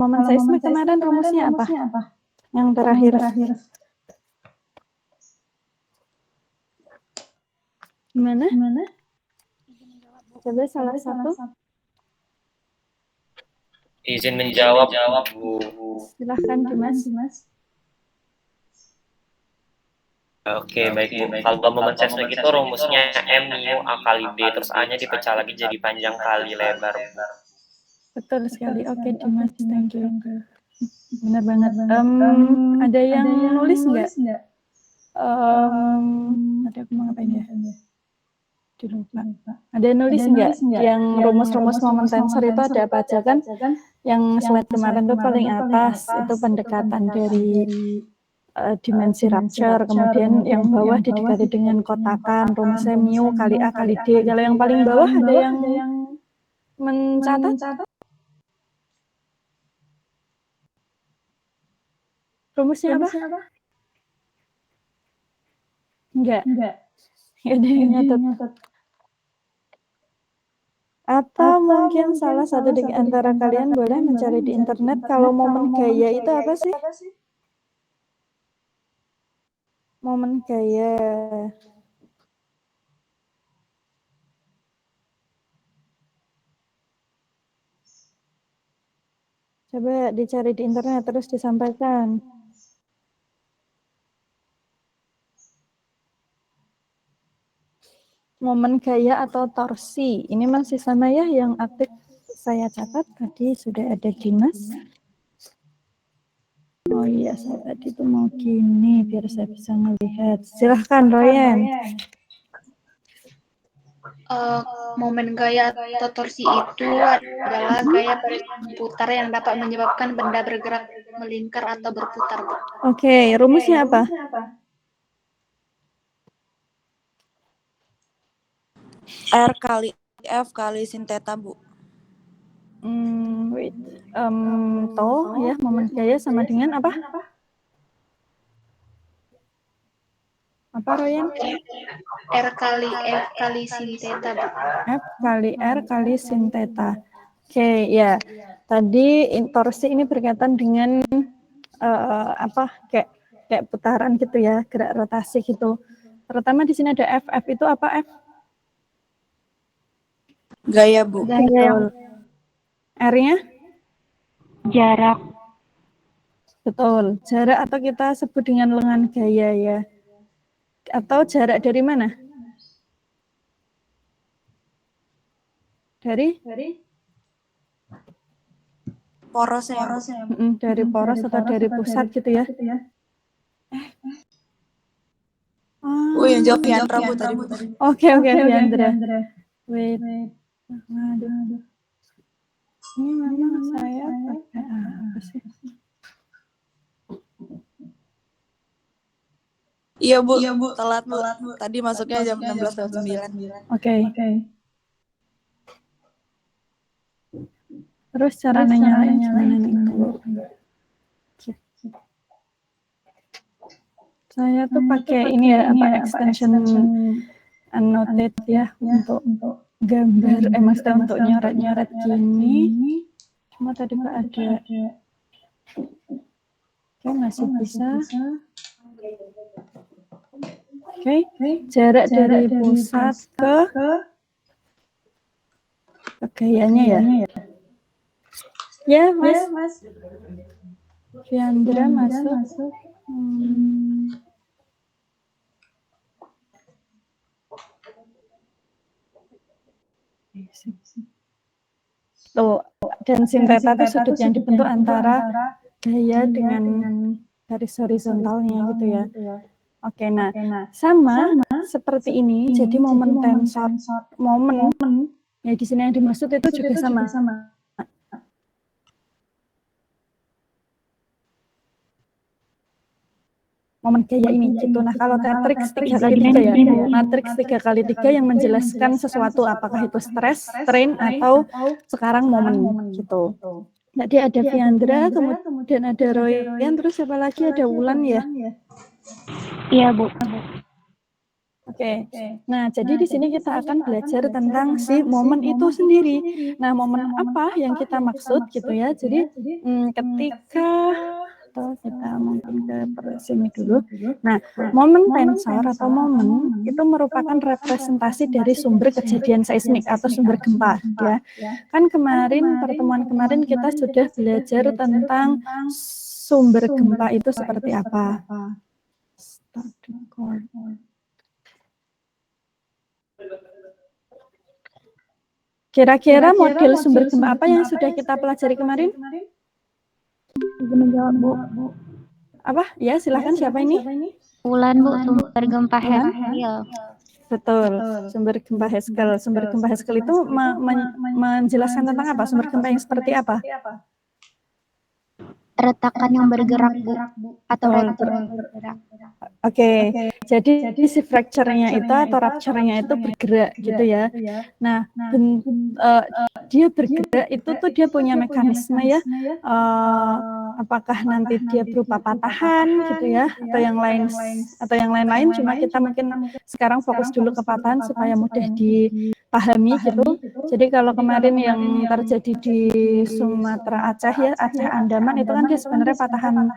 Momen seismik kemarin rumusnya apa? Yang terakhir. Gimana? Coba salah satu. Izin menjawab, Bu. Silahkan, Dimas. Oke, baik, Bu. Kalau momen seismik itu rumusnya M-U A kali D, terus A-nya dipecah lagi jadi panjang kali lebar, Bu. Betul sekali. Oke, Dimas. Thank you. Benar banget. Ada yang nulis nggak? Tadi aku mau ngapain ya? Lupa. Ada yang nulis nggak? Yang rumus-rumus momen tensor itu ada apa aja kan? Yang slide kemarin tuh paling atas itu pendekatan dari dimensi rupture, kemudian yang bawah didekati dengan kotakan, rumusnya mu kali A kali D. Kalau yang paling bawah ada yang mencatat? Rumusnya apa? Enggak. Ada yang nyatet. Atau mungkin salah satu di antara kalian boleh mencari di internet kalau momen gaya itu apa sih? Momen gaya. Coba dicari di internet terus disampaikan. Momen gaya atau torsi. Ini masih sama ya yang aktif saya catat. Tadi sudah ada Dimas. Oh iya, saya tadi tuh mau gini biar saya bisa melihat. Silahkan, Royan. Momen gaya atau torsi itu adalah gaya berputar yang dapat menyebabkan benda bergerak melingkar atau berputar. Oke, rumusnya apa? R kali F kali sin theta, Bu. Wait. Toh ya, momen gaya sama dengan apa? Apa, Royan? R kali F kali sin theta, Bu. F kali R kali sin theta. Oke, ya. Tadi torsi ini berkaitan dengan kayak putaran gitu ya, gerak rotasi gitu. Terutama di sini ada F. F itu apa, F? Gaya, Bu. Betul. R-nya? Jarak. Betul. Jarak atau kita sebut dengan lengan gaya ya. Atau jarak dari mana? Dari Porosnya. Dari poros atau dari pusat gitu ya. Yang jawab Yandra, Bu, tadi. Oke, Yandra. Wait. Aduh. Ini memang saya pakai apa sih? Iya, Bu. Telat, Bu. Tadi masuknya jam 16.09. Oke. Terus cara nyalain gimana nih? Saya tuh pakai ini ya, extension annotate ya untuk gambar, maksudnya untuk nyoret-nyoret gini. Cuma tadi nggak ada. Oke, masih bisa. Oke, jarak dari pusat ke gayanya ya. Ya, Mas. Yandra masuk. Tuh, dan sin theta itu sudut yang dibentuk antara gaya dengan garis horizontalnya gitu ya. Oke, nah sama seperti ini. Jadi momen tensor, momen ya di sini yang dimaksud itu juga sama. Momen gaya ini gitu. Nah, kalau matriks 3x3 ya, matriks 3x3 yang menjelaskan sesuatu, apakah itu stres, strain, atau sekarang momen gitu. Jadi ada Viandra, kemudian ada Royan, terus siapa lagi, ada Wulan ya? Iya, Bu. Oke. Nah, jadi di sini kita akan belajar tentang si momen itu sendiri. Nah, momen apa yang kita maksud gitu ya. Jadi ketika atau kita mungkin ke sini dulu. Nah, momen tensor atau momen itu merupakan representasi dari sumber kejadian seismik atau sumber gempa ya. Kan pertemuan kemarin kita sudah belajar tentang sumber gempa itu seperti apa. Start record. Kira-kira model sumber gempa apa yang sudah kita pelajari kemarin? Menjawab, Bu. Apa? Ya, silahkan. Siapa ini? Ulan, Bu, sumber gempa Haskell. Betul, sumber gempa Haskell. Sumber gempa Haskell itu menjelaskan tentang apa? Sumber gempa yang seperti apa? Retakan yang bergerak, Bu. Atau retakan yang bergerak. Oke, jadi si fracture-nya itu atau rupture-nya itu bergerak gitu ya. Nah, dia bergerak itu tuh dia punya mekanisme ya. Apakah nanti dia berupa patahan gitu ya, atau yang lain-lain. Cuma kita mungkin sekarang fokus dulu ke patahan supaya mudah dipahami gitu. Jadi kalau kemarin yang terjadi di Sumatera Aceh ya, Aceh Andaman itu kan dia sebenarnya patahan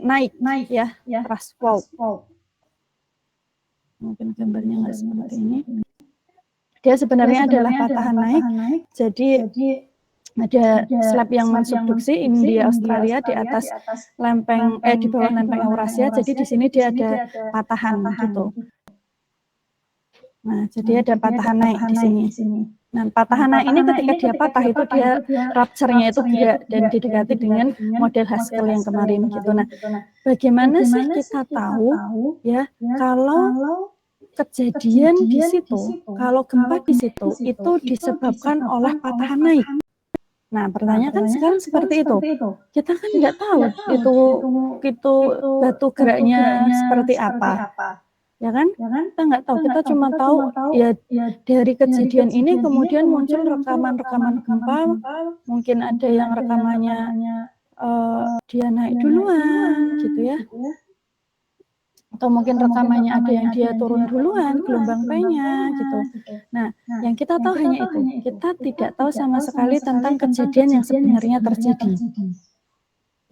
naik ya, thrust fault. Mungkin gambarnya nggak seperti ini. Dia sebenarnya adalah patahan naik. Jadi ada slab yang mensubduksi India Australia di atas lempeng di bawah lempeng Eurasia. Jadi di sini dia ada patahan gitu. Nah, jadi ada patahan naik di sini. Nah, patahan naik ini ketika dia patah itu dia rupture-nya itu gerak dan didekati dengan model Haskell yang kemarin gitu. Nah, bagaimana sih kita tahu ya kalau kejadian di situ, kalau gempa di situ itu disebabkan oleh patahan naik? Nah, pertanyaan kan sekarang seperti itu. Kita kan nggak tahu itu batu geraknya seperti apa. Ya kan? Kita nggak tahu. Kita cuma tahu ya dari kejadian ini kemudian muncul rekaman-rekaman gempa. Mungkin ada yang rekamannya dia naik duluan gitu ya. Atau mungkin rekamannya ada yang dia turun duluan, gelombang P-nya gitu. Nah, yang kita tahu hanya itu. Kita tidak tahu sama sekali tentang kejadian yang sebenarnya terjadi.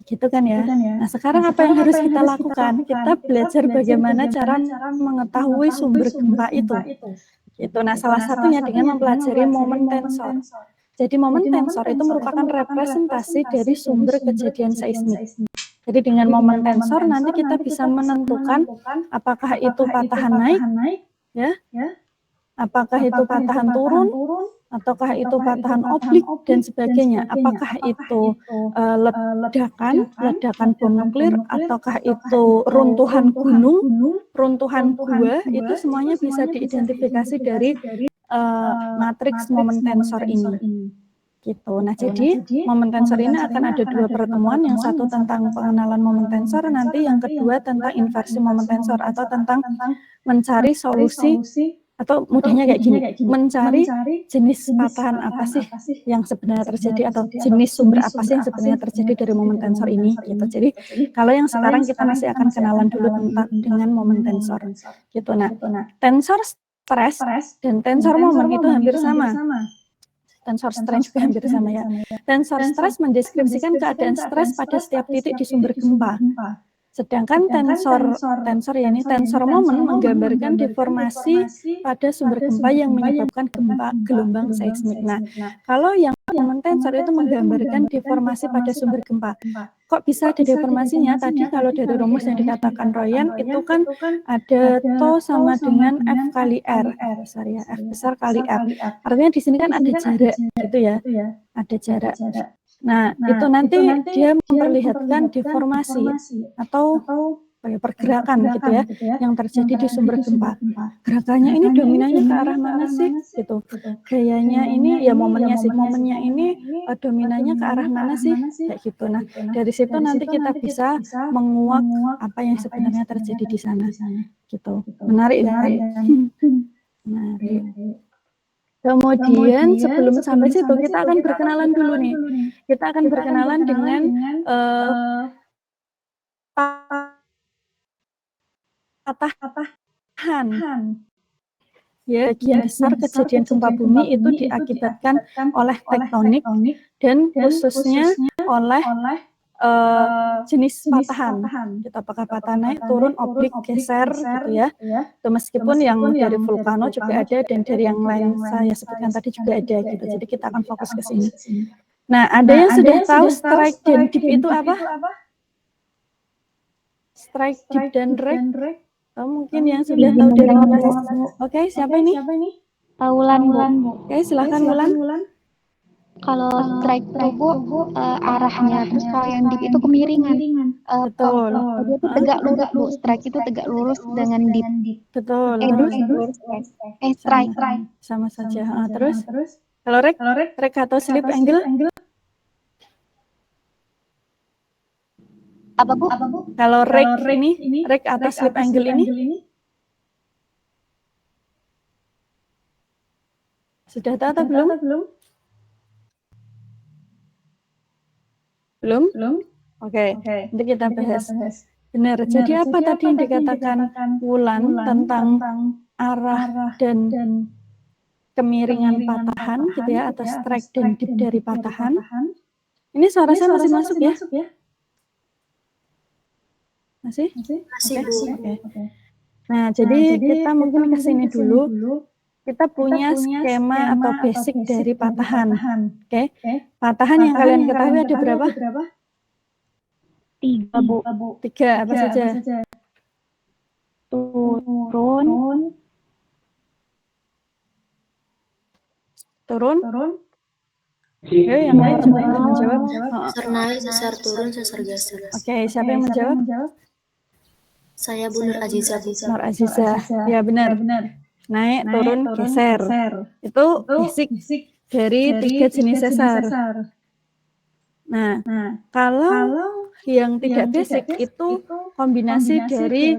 Gitu kan ya. Nah, sekarang apa yang harus kita lakukan? Kita belajar bagaimana cara mengetahui sumber gempa itu. Gitu. Nah, salah satunya dengan mempelajari momen tensor. Jadi momen tensor itu merupakan representasi dari sumber kejadian seismik. Jadi dengan momen tensor nanti kita bisa menentukan apakah itu patahan naik, ya, apakah itu patahan turun, ataukah itu patahan oblik dan sebagainya. Apakah itu ledakan bom nuklir, ataukah itu runtuhan gunung, runtuhan gua, itu semuanya bisa diidentifikasi dari matriks momen tensor ini. Gitu. Nah, jadi momen tensor ini akan ada dua pertemuan, yang satu tentang pengenalan momen tensor, nanti yang kedua tentang inversi momen tensor atau tentang mencari solusi, atau mudahnya kayak gini, mencari jenis patahan apa sih yang sebenarnya terjadi atau jenis sumber apa sih yang sebenarnya terjadi dari momen tensor ini gitu. Jadi kalau yang sekarang kita masih akan kenalan dulu dengan momen tensor gitu. Nah, tensor stres dan tensor momen itu hampir sama. Tensor strain juga hampir sama ya. Tensor stres mendeskripsikan keadaan stres pada setiap titik di sumber gempa. Sedangkan tensor momen menggambarkan deformasi pada sumber gempa yang menyebabkan gelombang seismik. Nah, kalau yang momen tensor itu menggambarkan deformasi pada sumber gempa. Kok bisa ada deformasinya? Tadi kalau dari rumus yang dikatakan Royan itu kan ada to sama dengan F kali R, besar ya, F besar kali R. Artinya di sini kan ada jarak gitu ya, ada jarak. Nah, itu nanti dia memperlihatkan deformasi atau pergerakan gitu ya, yang terjadi di sumber gempa. Gerakannya ini dominannya ke arah mana sih? Gitu. Gayanya ini ya momennya ini dominannya ke arah mana sih? Kayak gitu. Nah, dari situ nanti kita bisa menguak apa yang sebenarnya terjadi di sana. Gitu. Menarik kan? Menarik. Kemudian sebelum sampai situ kita akan berkenalan dulu nih. Kita akan berkenalan dengan patahan. Ya, bagian besar kejadian gempa bumi itu diakibatkan oleh tektonik dan khususnya oleh jenis patahan. Gitu, apakah patah naik, turun, oblik, geser, gitu ya. Itu meskipun yang dari vulkano juga ada dan dari yang lain saya sebutkan tadi juga ada gitu. Jadi kita akan fokus ke sini. Nah, ada yang sudah tahu strike dan dip itu apa? Strike, dip, dan rek? Oh, mungkin yang sudah tahu dari kelas. Oke, siapa ini? Wulan, Bu. Oke, silahkan Wulan. Kalau strike itu, Bu, arahnya. Terus kalau yang dip itu kemiringan. Betul. Kalau dia itu tegak lurus, Bu. Strike itu tegak lurus dengan dip. Betul. Terus Strike. sama saja. Terus kalau rek atau slip angle? Apa, Bu? Kalau rek ini, rek atau slip angle ini? Sudah tahu atau belum? Belum? Oke, nanti kita bahas. Benar, jadi apa tadi yang dikatakan Wulan tentang arah dan kemiringan patahan gitu ya, atau strike dan dip dari patahan? Ini suara saya masih masuk ya? Masih? Masih, Bu. Oke. Nah, jadi kita mungkin ke sini dulu. Kita punya skema atau basic dari patahan. Oke. Patahan yang kalian ketahui ada berapa? 3, Bu. 3, apa saja? Turun. Ayo, yang lain coba menjawab. Sesar naik, sesar turun, sesar geser. Oke, siapa yang menjawab? Saya Bu Nur Aziza, Bu. Nur Aziza. Ya, benar. Naik, turun, geser. Itu basic dari 3 jenis sesar. Nah, kalau yang tidak basic itu kombinasi dari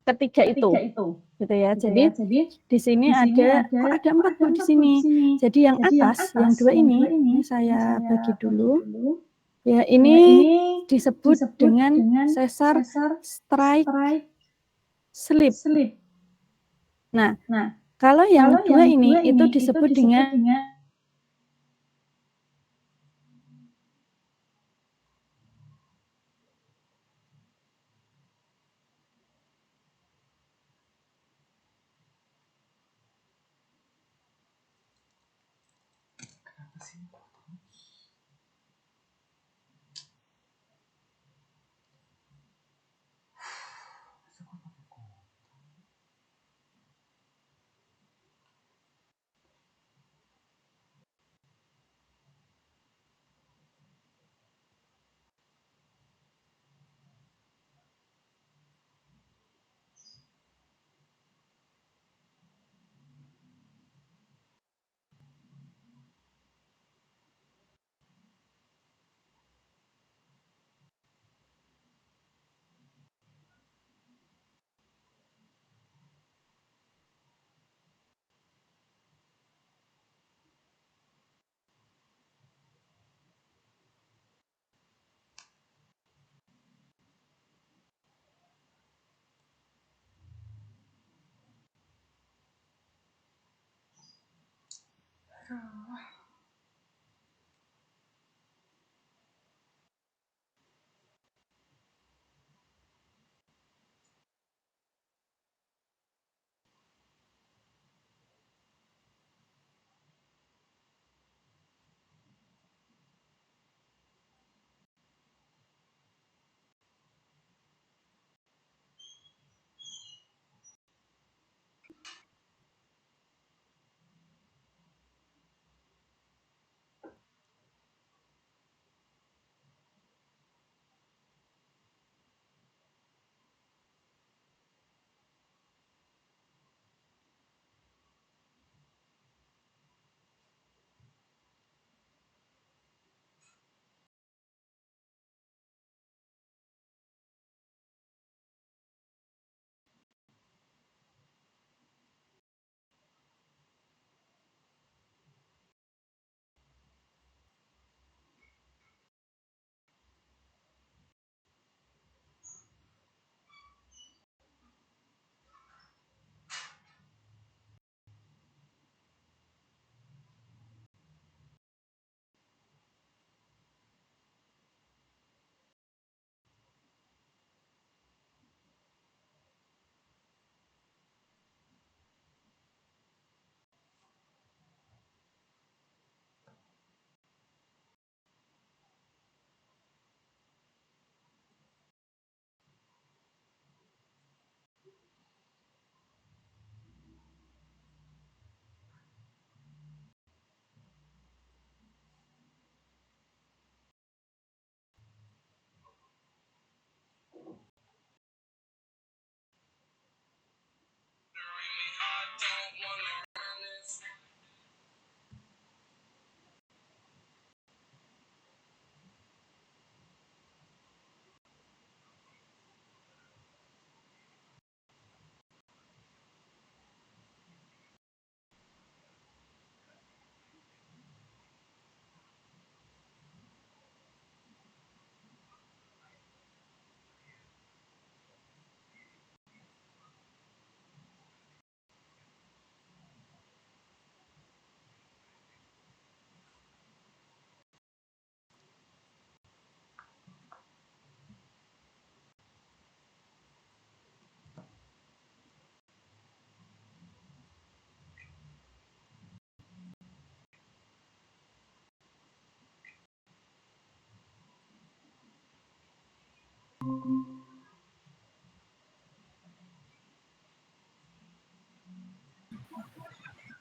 ketiga itu. Gitu ya. Jadi di sini ada 4 Bu di sini. Jadi yang atas, yang 2 ini saya bagi dulu. Ya, ini disebut dengan sesar strike slip. Nah, kalau yang 2 ini itu disebut dengan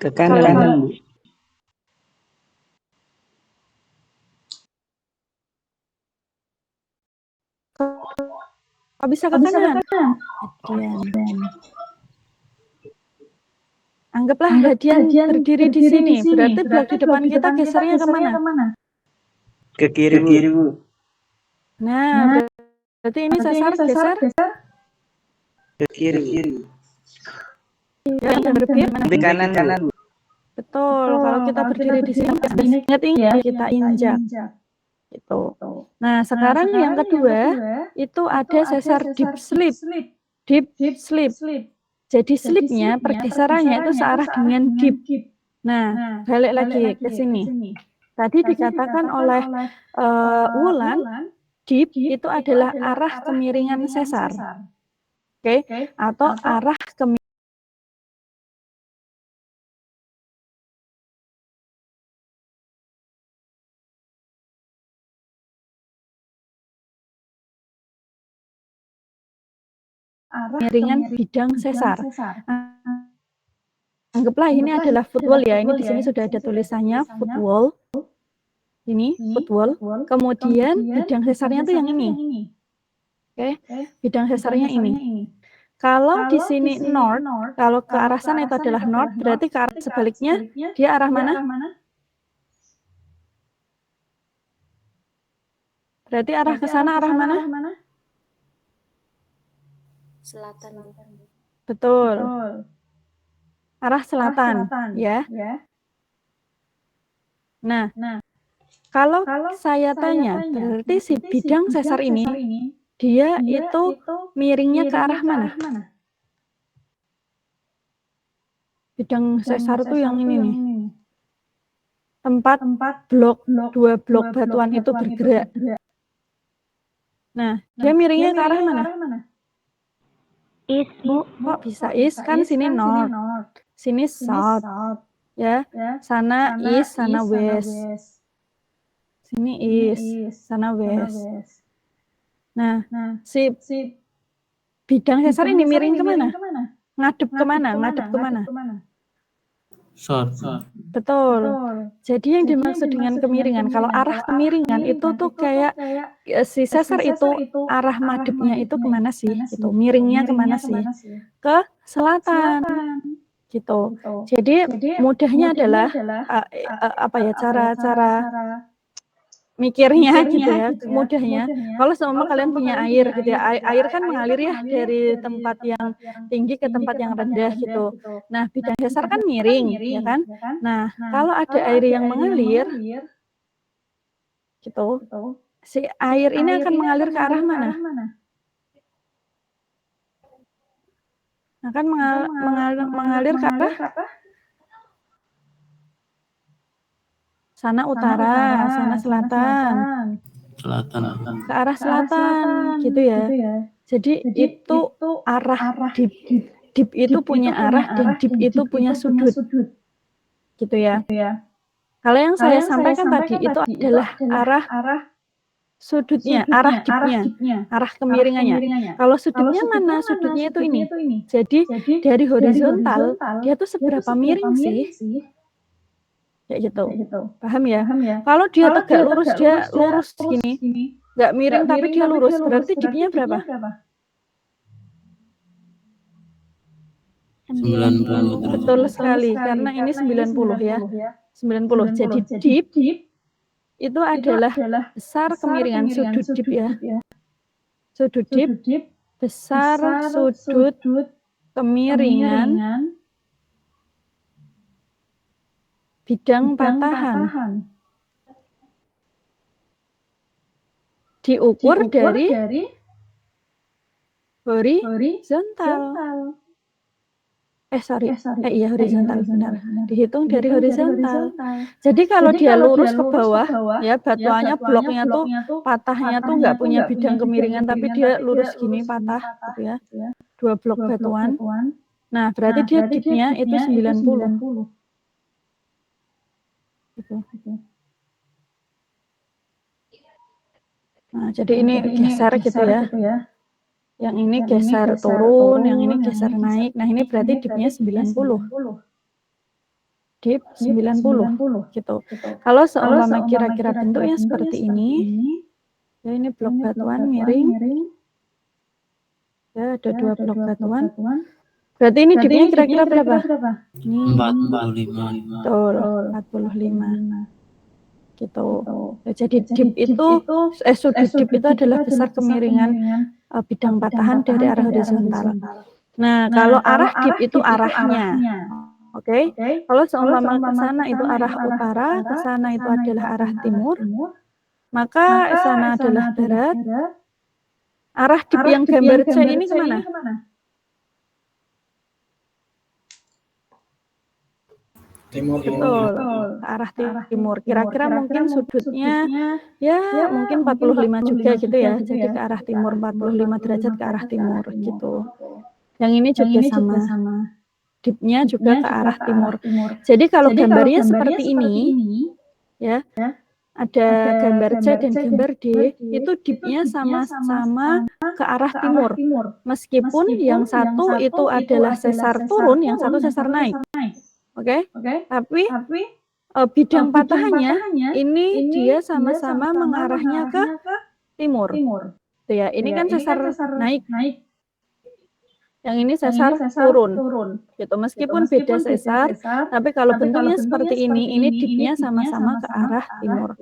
Ke kanan, Bu. Kok bisa ke kanan? Hadian. Anggaplah Hadian berdiri di sini. Berarti blok di depan kita gesernya kemana? Ke kiri, Bu. Nah, berarti ini sesar geser Ke kiri. yang berbeda mana? Ke kanan, Bu. Betul. Kalau kita berdiri di sini, ingat kita injak. Gitu. Nah, sekarang yang kedua itu ada sesar deep slip. Deep slip. Jadi slipnya pergeserannya itu searah dengan deep. Nah, balik lagi ke sini. Tadi dikatakan oleh Wulan, deep itu adalah arah kemiringan sesar. Oke? Atau arah kemiringan bidang sesar. Anggaplah ini adalah footwall ya. Ini di sini sudah ada tulisannya footwall. Ini footwall. Kemudian bidang sesarnya itu yang ini. Oke, bidang sesarnya ini. Kalau di sini north, kalau ke arah sana itu adalah north, berarti ke arah sebaliknya dia arah mana? Berarti arah ke sana arah mana? Selatan. Betul. Arah selatan, ya. Nah, kalau saya tanya, berarti si bidang sesar ini, dia itu miringnya ke arah mana? Bidang sesar itu yang ini nih. Tempat dua blok batuan itu bergerak. Nah, dia miringnya ke arah mana? East, Bu. Kok bisa east? Kan sini north, sini south. Ya, sana east, sana west. Sini east, sana west. Nah, si bidang sesar ini miring kemana? Ngadep kemana? Betul. Jadi yang dimaksud dengan kemiringan, kalau arah kemiringan itu tuh kayak si sesar itu arah madepnya itu kemana sih? Itu miringnya kemana sih? Ke selatan. Gitu. Jadi mudahnya adalah cara mikirnya gitu ya, mudahnya. Kalau seumpama kalian punya air gitu ya, air kan mengalir ya dari tempat yang tinggi ke tempat yang rendah gitu. Nah, bidang sesar kan miring, ya kan? Nah, kalau ada air yang mengalir gitu, si air ini akan mengalir ke arah mana? Akan mengalir ke arah sana utara, sana selatan. Ke arah selatan gitu ya. Jadi itu arah deep. Deep itu punya arah dan deep itu punya sudut. Gitu ya. Kalau yang saya sampaikan tadi itu adalah arah sudutnya, arah deepnya, arah kemiringannya. Kalau sudutnya mana? Sudutnya itu ini. Jadi dari horizontal dia tuh seberapa miring sih? Kayak gitu. Paham ya? Kalau dia tegak lurus, dia lurus gini. Nggak miring tapi dia lurus, berarti deepnya berapa? 90. Betul sekali, karena ini 90 ya. 90. Jadi deep itu adalah besar kemiringan sudut deep ya. Sudut deep besar sudut kemiringan bidang patahan. Diukur dari horizontal. Iya horizontal benar. Dihitung dari horizontal. Jadi kalau dia lurus ke bawah, ya batuannya bloknya tuh patahnya tuh nggak punya bidang kemiringan, tapi dia lurus gini patah, gitu ya. 2 blok batuan. Nah berarti dia deepnya itu 90. Gitu. Nah, jadi ini geser gitu ya. Yang ini geser turun, yang ini geser naik. Nah, ini berarti dipnya 90. Dip 90 gitu. Kalau seumpama kira-kira bentuknya seperti ini, ya ini blok batuan miring. Ya, ada 2 blok batuan. Berarti ini dipnya kira-kira berapa? Ini 45. betul, 45. Gitu. Ya, jadi dip itu sudut dip itu adalah besar kemiringan bidang patahan dari arah horizontal. Nah, kalau arah dip itu arahnya. Oke. Kalau seumpama ke sana itu arah utara, ke sana itu adalah arah timur, maka sana adalah barat. Arah dip yang gambar C ini kemana? Timur. Betul, ke arah timur. Kira-kira mungkin sudutnya ya mungkin 45 juga gitu ya. Jadi ke arah timur, 45 derajat ke arah timur gitu. Yang ini juga sama. Dipnya juga ke arah timur. Jadi kalau gambarnya seperti ini, ya, ada gambar C dan gambar D, itu dipnya sama-sama ke arah timur. Meskipun yang satu itu adalah sesar turun, yang satu sesar naik. Oke? Tapi bidang patahannya ini dia sama-sama mengarahnya ke timur. Tuh ya, ini kan sesar naik. Yang ini sesar turun. Gitu. Meskipun beda sesar, tapi kalau bentuknya seperti ini dipnya sama-sama ke arah timur.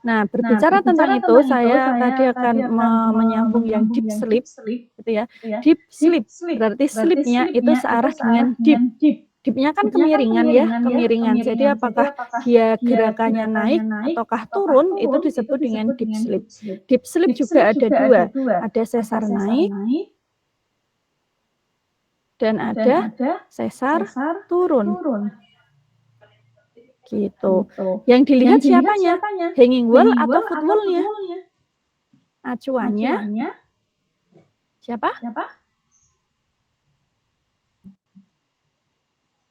Nah, berbicara tentang itu, saya tadi akan menyambung yang deep slip, gitu ya. Deep slip, berarti slipnya itu searah dengan dip. Dipnya kan kemiringan ya, kemiringan. Jadi apakah dia gerakannya naik ataukah turun, itu disebut dengan deep slip. Deep slip juga ada 2, ada sesar naik dan ada sesar turun. Gitu. Yang dilihat siapanya? Hanging wall atau footwall-nya? Acuannya siapa?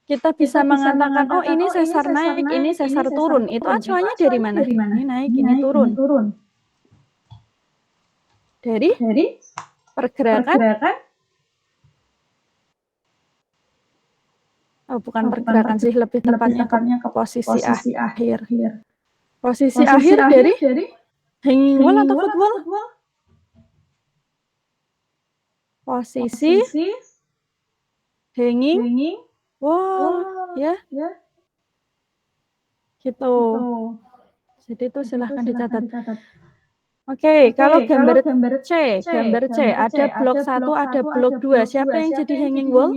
Kita bisa mengatakan, oh ini sesar naik, ini sesar turun. Itu acuannya dari mana? Ini naik, ini turun. Dari pergerakan? Oh, bukan pergerakan sih, lebih tepatnya ke posisi akhir. Posisi akhir dari hanging wall atau footwall? Posisi hanging wall, ya. Gitu. Jadi itu silahkan dicatat. Oke, kalau gambar C, ada blok 1, ada blok 2. Siapa yang jadi hanging wall?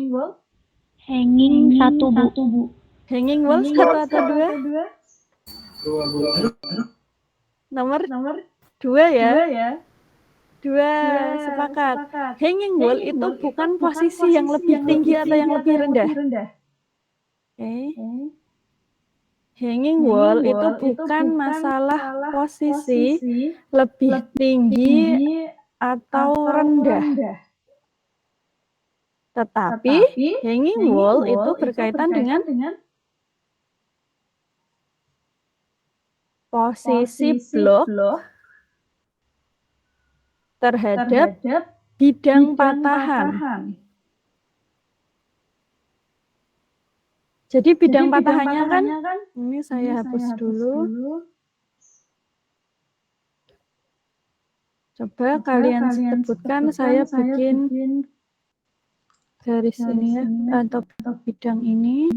Hanging 1, Bu. Hanging wall 1 atau 2? Nomor 2 ya. 2, sepakat. Hanging wall itu bukan posisi yang lebih tinggi atau yang lebih rendah. Oke. Hanging wall itu bukan masalah posisi lebih tinggi atau rendah. Tetapi hanging wall itu berkaitan dengan posisi blok terhadap bidang patahan. Jadi bidang patahannya kan, ini saya hapus dulu. Coba kalian sebutkan, saya bikin garis ini ya, atau bidang ini.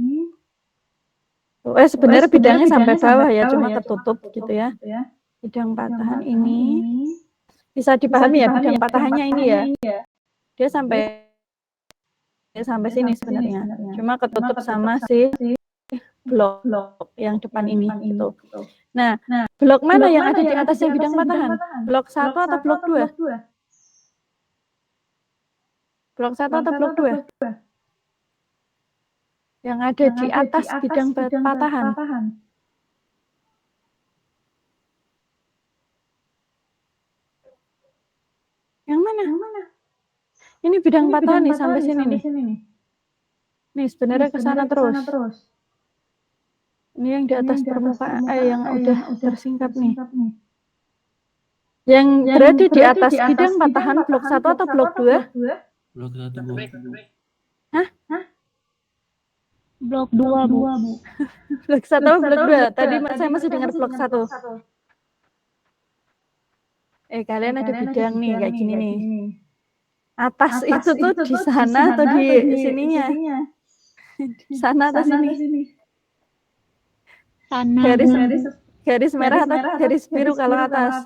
Sebenarnya bidangnya sampai bawah ya, cuma ketutup gitu ya. Bidang patahan ini. Bisa dipahami ya, bidang patahannya ini ya. Dia sampai sini sebenarnya. Cuma ketutup sama si blok yang depan ini gitu. Nah, blok mana yang ada di atasnya bidang patahan? Blok 1 atau blok 2? Blok 1 atau blok 2? Yang ada di atas bidang patahan. Yang mana? Ini bidang patahan nih sampai sini nih. Nih sebenarnya ke sana terus. Ini yang di atas permukaan yang udah tersingkap nih. Yang berada di atas bidang patahan blok 1 atau blok 2? Blok 1, Bu. Blok 2, Bu. Blok 1 atau blok 2? Tadi saya masih dengar blok 1. Kalian ada bidang nih, kayak gini nih. Atas itu tuh di sana atau di sininya? Di sana atau sini? Sana, Garis merah atau garis biru kalau atas?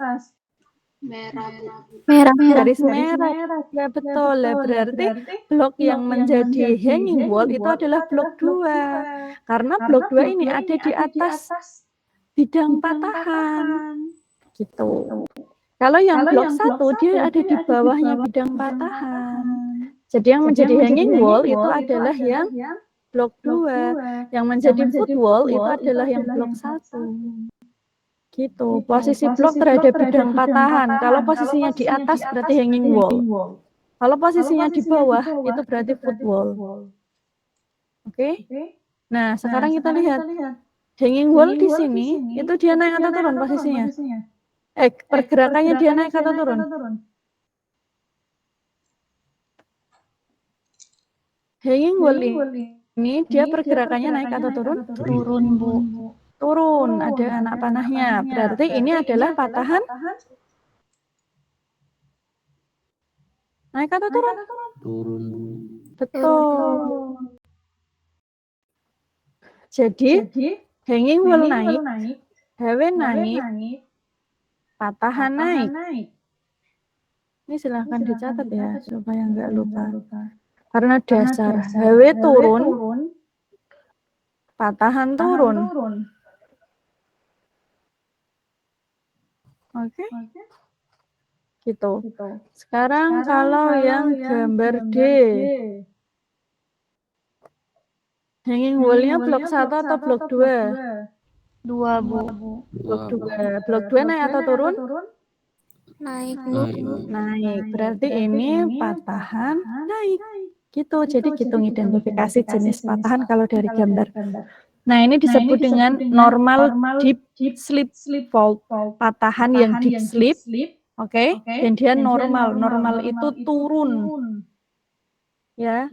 Merah, Bu. merah. Garis merah. Ya betul. Ya, berarti blok yang menjadi hanging wall itu adalah blok 2. Karena blok 2 ini ada di atas bidang patahan. Gitu. Kalau yang blok 1 dia ada di bawahnya bidang patahan. Jadi yang menjadi hanging wall itu adalah yang blok 2. Yang menjadi foot wall itu adalah yang blok 1. Gitu. Posisi blok terhadap bidang patahan. Kalau posisinya di atas berarti hanging wall. Kalau posisinya di bawah itu berarti foot wall. Oke? Nah, sekarang kita lihat hanging wall di sini itu dia naik atau turun posisinya? Pergerakannya dia naik atau turun? Hanging wall ini dia pergerakannya naik atau turun? Turun, Bu. Turun, ada anak panahnya. Berarti ini adalah patahan naik atau turun? Turun, Bu. Betul. Jadi hanging wall naik, HW naik, patahan naik. Ini silahkan dicatat ya, supaya nggak lupa. Karena dasar HW turun, patahan turun. Oke? Gitu. Sekarang kalau yang gambar D. Hanging wall-nya blok 1 atau blok 2? 2, Bu. Blok 2. Blok 2 naik atau turun? Naik. Naik. Berarti ini patahan naik. Gitu. Jadi kita identifikasi jenis patahan kalau dari gambar. Nah, ini disebut dengan normal deep slip fault. Patahan yang deep slip. Oke. Dan dia normal. Normal itu turun. Ya.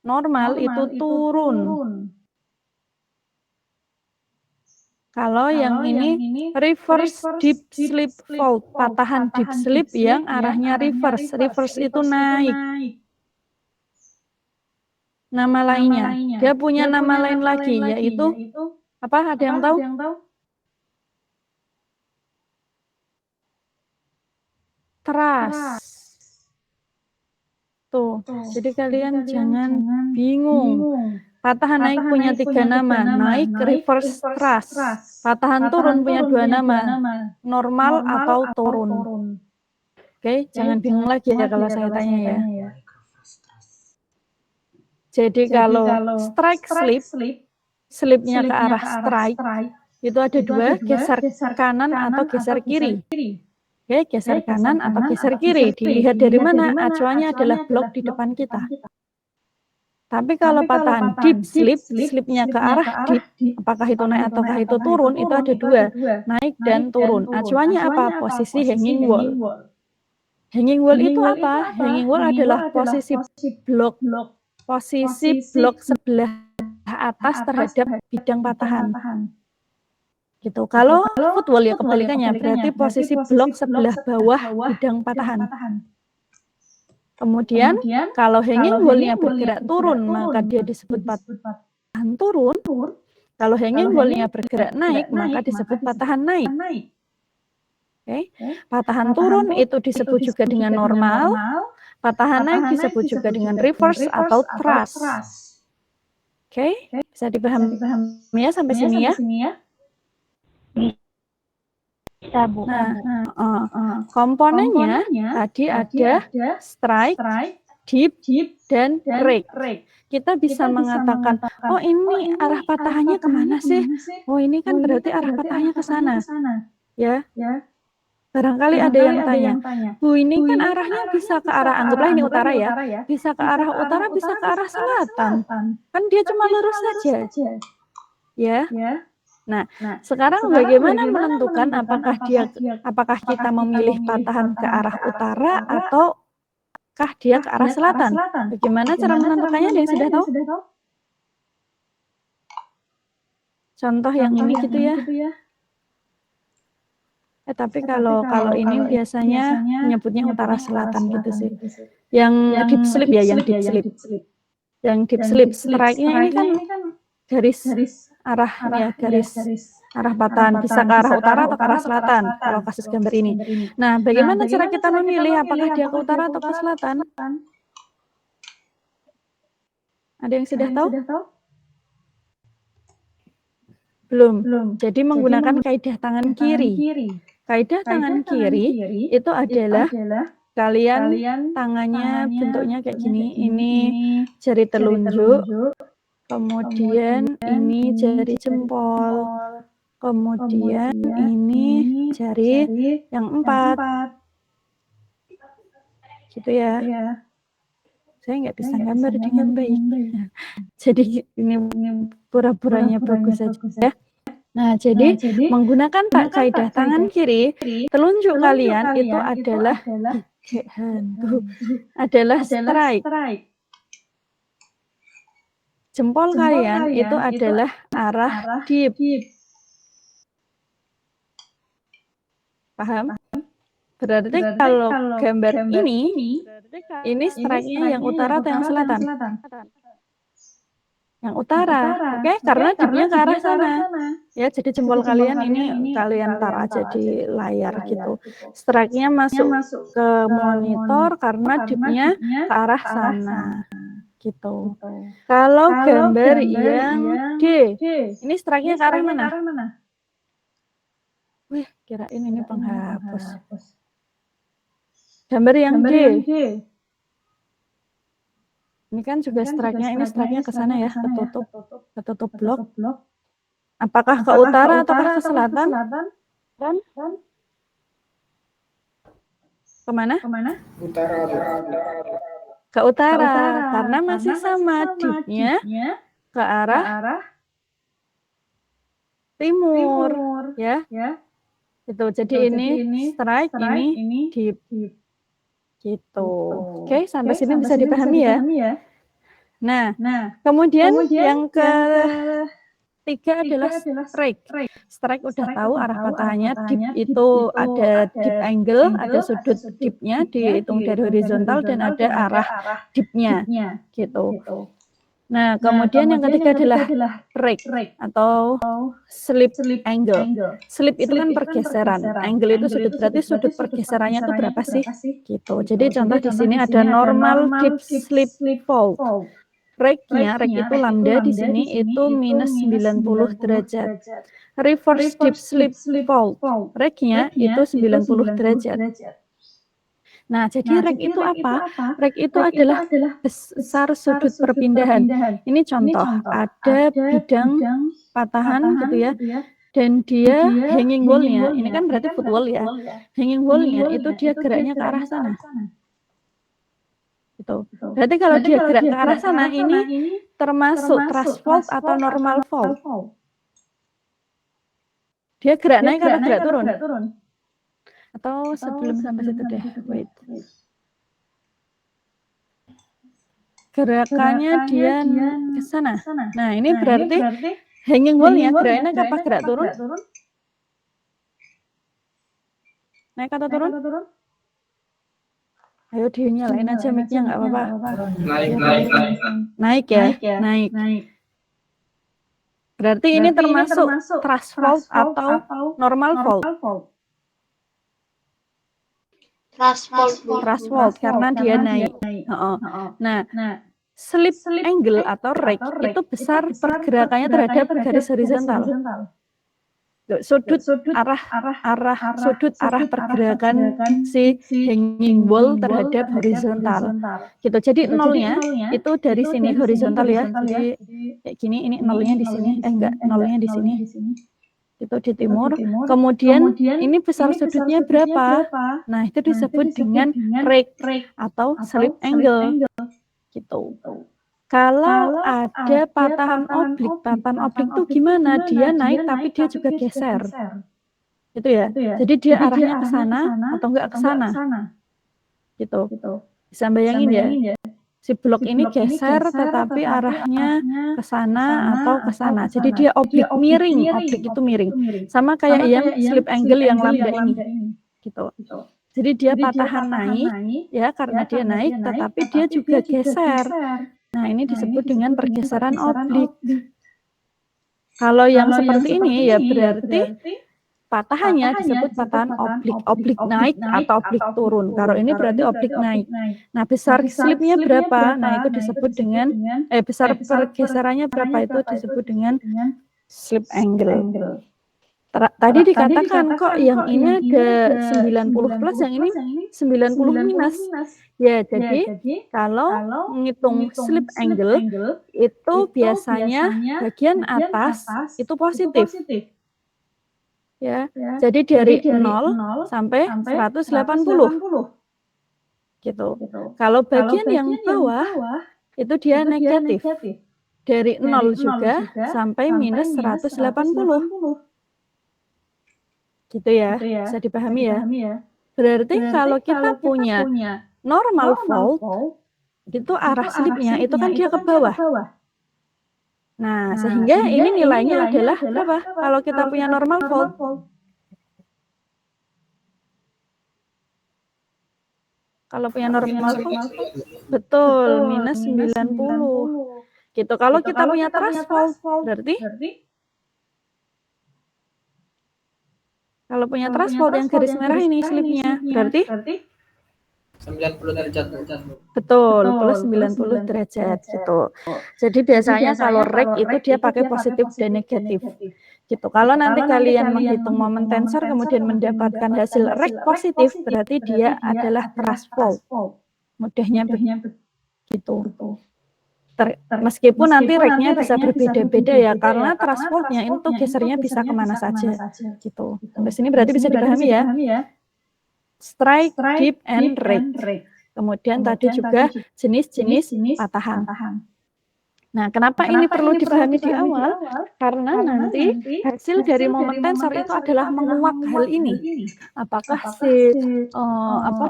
Normal itu turun. Kalau yang ini reverse deep slip fault, patahan deep slip yang arahnya reverse. Reverse itu naik. Nama lainnya, dia punya nama lain lagi, yaitu apa? Ada yang tahu? Trust. Tuh, jadi kalian jangan bingung. Patahan naik punya 3 nama, naik, reverse, thrust. Patahan turun punya 2 nama, normal atau turun. Oke, jangan bingung lagi ya kalau saya tanya ya. Jadi kalau strike slip, slipnya ke arah strike, itu ada 2, geser kanan atau geser kiri. Oke, geser kanan atau geser kiri. Dilihat dari mana? Acuannya adalah blok di depan kita. Tapi kalau patahan deep slip, slipnya ke arah deep, apakah itu naik ataukah itu turun, itu ada 2, naik dan turun. Acuannya apa? Posisi hanging wall. Hanging wall itu apa? Hanging wall adalah posisi blok sebelah atas terhadap bidang patahan. Gitu. Kalau foot wall ya kebalikannya, berarti posisi blok sebelah bawah bidang patahan. Kemudian kalau hanging wall-nya bergerak turun, maka dia disebut patahan turun. Kalau hanging wall-nya bergerak naik, maka disebut patahan naik. Oke. Patahan turun itu disebut juga dengan normal. Patahan naik disebut juga dengan reverse atau thrust. Oke, bisa dipahami ya sampai sini ya? Bisa, Bu. Nah, komponennya tadi ada strike, deep, dan rake. Kita bisa mengatakan, oh ini arah patahannya kemana sih? Oh ini kan berarti arah patahannya ke sana. Ya, barangkali ada yang tanya, Bu ini kan arahnya bisa ke arah, anggaplah ini utara ya, bisa ke arah utara, bisa ke arah selatan. Kan dia cuma lurus saja. Ya. Nah, sekarang bagaimana menentukan apakah kita memilih patahan ke arah utara ataukah dia ke arah selatan? Bagaimana cara menentukannya? Ada yang sudah tahu? Contoh yang ini gitu ya. Tapi kalau ini biasanya menyebutnya utara selatan gitu sih. Yang deep sleep ya, yang deep sleep. Yang deep sleep strike-nya ini kan garis arahnya, garis arah patahan bisa ke arah utara atau ke arah selatan kalau kasus gambar ini. Nah, bagaimana cara kita memilih apakah dia ke utara atau ke selatan? Ada yang sudah tahu? Belum. Jadi menggunakan kaidah tangan kiri. Kaidah tangan kiri itu adalah kalian tangannya bentuknya kayak gini. Ini jari telunjuk, kemudian ini jari jempol, kemudian ini jari yang 4. Gitu ya. Saya nggak bisa gambar dengan baik. Jadi ini pura-puranya bagus saja ya. Nah, jadi menggunakan kaidah tangan kiri, telunjuk kalian itu adalah strike. Jempol kalian itu adalah arah deep. Paham? Berarti kalau gambar ini strike-nya yang utara atau yang selatan? Yang utara, oke? Karena deepnya ke arah sana. Ya, jadi jempol kalian ini kalian taruh aja di layar gitu. Strike-nya masuk ke monitor karena deepnya ke arah sana. Gitu. Kalau gambar yang D, ini strike-nya ke arah mana? Wih, kirain ini penghapus. Gambar yang D. Ini kan juga strike-nya, ini strike-nya ke sana ya, ketutup blok. Apakah ke utara atau ke selatan? Kemana? Ke utara, karena masih sama deep-nya ke arah timur, ya. Itu, jadi ini strike, ini deep. Gitu. Oke, sampai sini bisa dipahami ya. Nah, kemudian yang ketiga adalah strike. Strike udah tahu arah patahannya, deep itu ada deep angle, ada sudut deepnya dihitung dari horizontal dan ada arah deepnya gitu. Nah, kemudian yang ketiga adalah rake atau slip angle. Slip itu kan pergeseran, angle itu sudut, berarti sudut pergeserannya itu berapa sih? Gitu. Jadi contoh di sini ada normal deep slip fault. Rake-nya, rake itu lambda di sini itu minus 90 derajat. Reverse deep slip fault, rake-nya itu 90 derajat. Nah, jadi rake itu apa? Rake itu adalah besar sudut perpindahan. Ini contoh, ada bidang patahan gitu ya, dan dia hanging wall-nya, ini kan berarti foot wall ya. Hanging wall-nya itu dia geraknya ke arah sana. Gitu. Berarti kalau dia gerak ke arah sana, ini termasuk truss fault atau normal fault. Dia gerak naik atau gerak turun? Atau sebelum sampai situ deh, wait. Gerakannya dia ke sana. Nah, ini berarti hanging wall-nya geraknya naik apa gerak turun? Naik atau turun? Ayo dinyalain aja mic-nya, nggak apa-apa. Naik ya, naik. Berarti ini termasuk truss fault atau normal fault? Truss fault karena dia naik. Nah, slip angle atau rake itu besar pergerakannya terhadap garis horizontal. Sudut arah pergerakan si hanging wall terhadap horizontal. Gitu. Jadi nolnya itu dari sini horizontal ya. Jadi kayak gini, ini nolnya di sini. Nolnya di sini. Itu di timur. Kemudian ini besar sudutnya berapa? Nah, itu disebut dengan rake atau slip angle. Gitu. Kalau ada patahan oblik itu gimana? Dia naik tapi dia juga geser. Gitu ya. Jadi dia arahnya ke sana atau enggak ke sana. Gitu. Bisa bayangin ya. Si blok ini geser tetapi arahnya ke sana atau ke sana. Jadi dia oblik miring, oblik itu miring. Sama kayak yang slip angle yang lambda ini. Gitu. Jadi dia patahan naik ya karena dia naik tetapi dia juga geser. Nah, ini disebut dengan pergeseran oblik. Kalau yang seperti ini ya berarti patahannya disebut patahan oblik, oblik naik atau oblik turun. Kalau ini berarti oblik naik. Nah, besar slipnya berapa? Nah, itu disebut dengan besar pergeserannya berapa itu disebut dengan slip angle. Tadi dikatakan kok yang ini ada 90 plus, yang ini 90 minus. Ya, jadi kalau menghitung slip angle itu biasanya bagian atas itu positif. Ya, jadi dari 0 sampai 180 gitu. Kalau bagian yang bawah itu dia negatif dari 0 juga sampai minus 180 gitu ya, bisa dipahami ya. Berarti kalau kita punya normal fold itu arah slipnya itu kan dia ke bawah. Nah, sehingga ini nilainya adalah berapa? Kalau kita punya normal fold. Kalau punya normal fold, betul, minus 90. Gitu. Kalau kita punya truss fold, berarti kalau punya truss fold yang garis merah ini slipnya, berarti 90 derajat. Betul, plus 90 derajat gitu. Jadi biasanya kalau rake itu dia pakai positif dan negatif. Gitu. Kalau nanti kalian menghitung moment tensor kemudian mendapatkan hasil rake positif, berarti dia adalah truss fold. Mudahnya begitu. Meskipun nanti rake-nya bisa berbeda-beda ya, karena truss fold-nya itu gesernya bisa kemana saja. Gitu. Sampai sini berarti bisa dipahami ya. Strike, dip, and rake. Kemudian tadi juga jenis-jenis patahan. Nah, kenapa ini perlu dipahami di awal? Karena nanti hasil dari moment tensor itu adalah menguak hal ini. Apakah si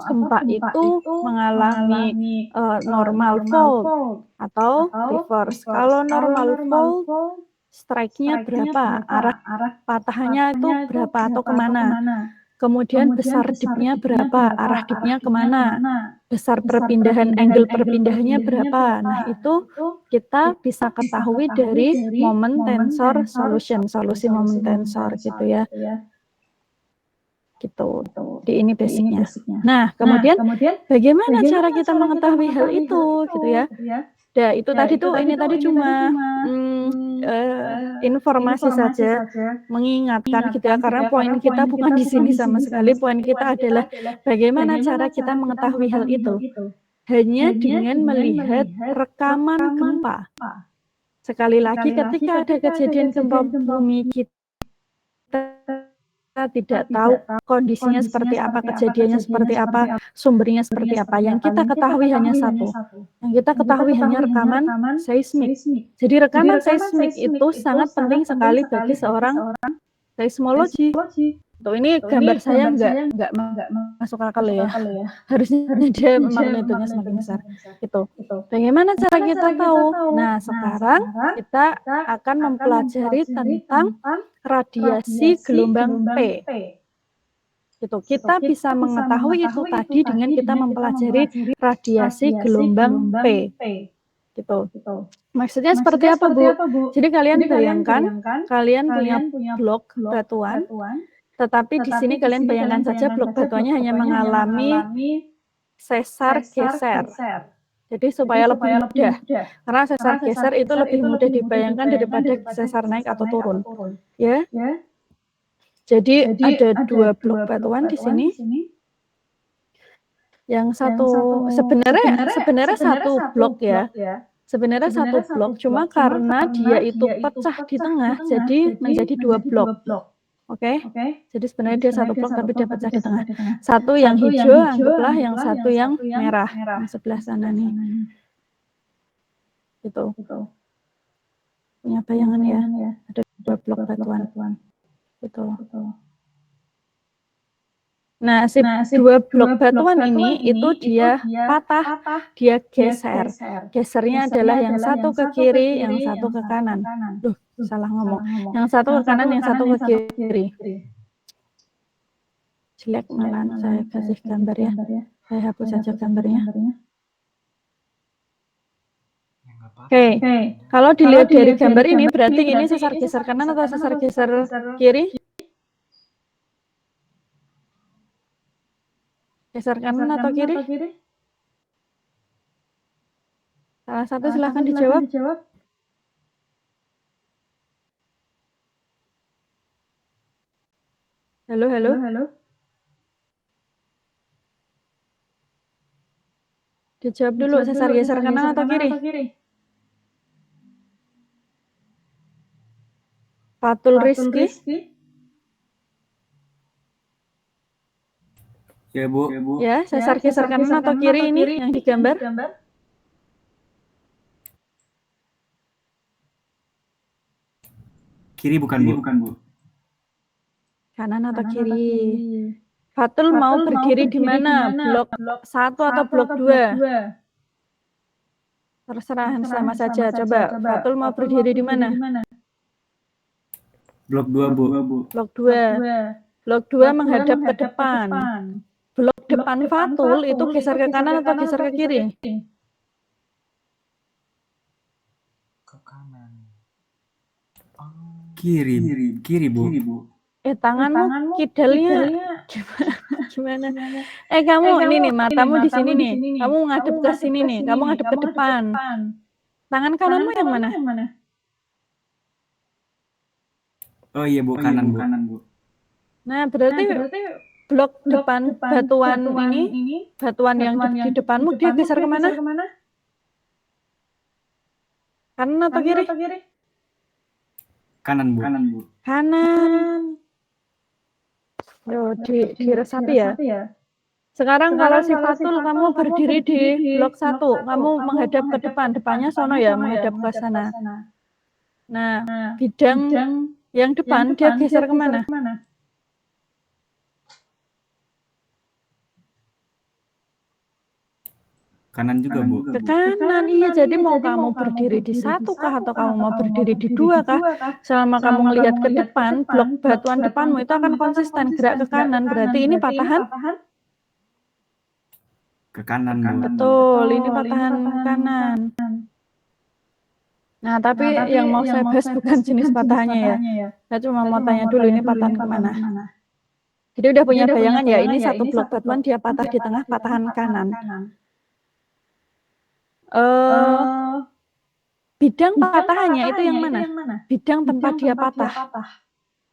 gempa itu mengalami normal fold atau reverse. Kalau normal fold, strike-nya berapa? Arah patahannya itu berapa atau kemana? Kemudian besar dipnya berapa, arah dipnya kemana, besar perpindahan, angle perpindahannya berapa. Nah, itu kita bisa ketahui dari moment tensor solution, solusi moment tensor gitu ya. Gitu. Di ini basicnya. Nah, kemudian bagaimana cara kita mengetahui hal itu gitu ya. Nah, itu tadi tuh ini tadi cuma informasi saja, mengingatkan gitu ya, karena poin kita bukan di sini sama sekali. Poin kita adalah bagaimana cara kita mengetahui hal itu. Hanya dengan melihat rekaman gempa. Sekali lagi, ketika ada kejadian gempa bumi, kita tidak tahu kondisinya seperti apa, kejadiannya seperti apa, sumbernya seperti apa. Yang kita ketahui hanya satu. Yang kita ketahui hanya rekaman seismik. Jadi rekaman seismik itu sangat penting sekali bagi seorang seismologi. Tuh, ini gambar saya nggak masuk akal ya. Harusnya dia magnitudenya semakin besar. Gitu. Bagaimana cara kita tahu? Nah, sekarang kita akan mempelajari tentang radiasi gelombang P. Gitu. Kita bisa mengetahui itu tadi dengan kita mempelajari radiasi gelombang P. Gitu. Maksudnya seperti apa, Bu? Jadi kalian bayangkan, kalian punya blok batuan, tetapi di sini kalian bayangkan saja blok batuannya hanya mengalami sesar geser. Jadi supaya lebih mudah, karena sesar geser itu lebih mudah dibayangkan daripada sesar naik atau turun. Ya. Jadi ada dua blok batuan di sini. Yang satu sebenarnya satu blok ya. Sebenarnya satu blok, cuma karena dia itu pecah di tengah, jadi menjadi dua blok. Oke. Jadi sebenarnya dia satu blok tapi dia pecah di tengah. Satu yang hijau, anggaplah yang satu yang merah. Nah, sebelah sana nih. Gitu. Punya bayangan ya, ada 2 blok batuan. Gitu. Nah, si 2 blok batuan ini itu dia patah, dia geser. Gesernya adalah yang satu ke kiri, yang satu ke kanan. Duh, salah ngomong. Yang satu ke kanan, yang satu ke kiri. Jelek malahan saya kasih gambar ya. Saya hapus saja gambarnya. Oke, kalau dilihat dari gambar ini berarti ini sesar geser kanan atau sesar geser kiri? Geser kanan atau kiri? Salah satu silahkan dijawab. Halo. Dijawab dulu, sesar geser kanan atau kiri? Fatul Rizky. Ya, Bu. Ya, sesar geser kanan atau kiri ini yang digambar? Kiri bukan, Bu. Kanan atau kiri? Fatul mau berdiri di mana? Blok 1 atau blok 2? Terserah, sama saja. Coba, Fatul mau berdiri di mana? Blok 2, Bu. Blok 2. Blok 2 menghadap ke depan. Blok depan Fatul itu geser ke kanan atau geser ke kiri? Ke kanan. Kiri, Bu. Tanganmu kidalnya gimana? Kamu ini nih, matamu di sini nih. Kamu ngadep ke sini nih. Kamu ngadep ke depan. Tangan kananmu yang mana? Oh iya, Bu, kanan, Bu. Nah, berarti blok depan batuan ini, batuan yang di depanmu, dia geser kemana? Kanan atau kiri? Kanan, Bu. Kanan. Yo, diresapi ya. Sekarang kalau si Fatul kamu berdiri di blok 1, kamu menghadap ke depan, depannya sono ya, menghadap ke sana. Nah, bidang yang depan dia geser kemana? Kanan juga, Bu. Ke kanan, iya. Jadi mau kamu berdiri di 1 kah atau kamu mau berdiri di 2 kah? Selama kamu ngelihat ke depan, blok batuan depanmu itu akan konsisten gerak ke kanan. Berarti ini patahan? Ke kanan, Bu. Betul, ini patahan kanan. Nah, tapi yang mau saya bahas bukan jenis patahannya ya. Saya cuma mau tanya dulu ini patahan kemana. Jadi udah punya bayangan ya, ini satu blok batuan dia patah di tengah patahan kanan. Bidang patahannya itu yang mana? Bidang tempat dia patah.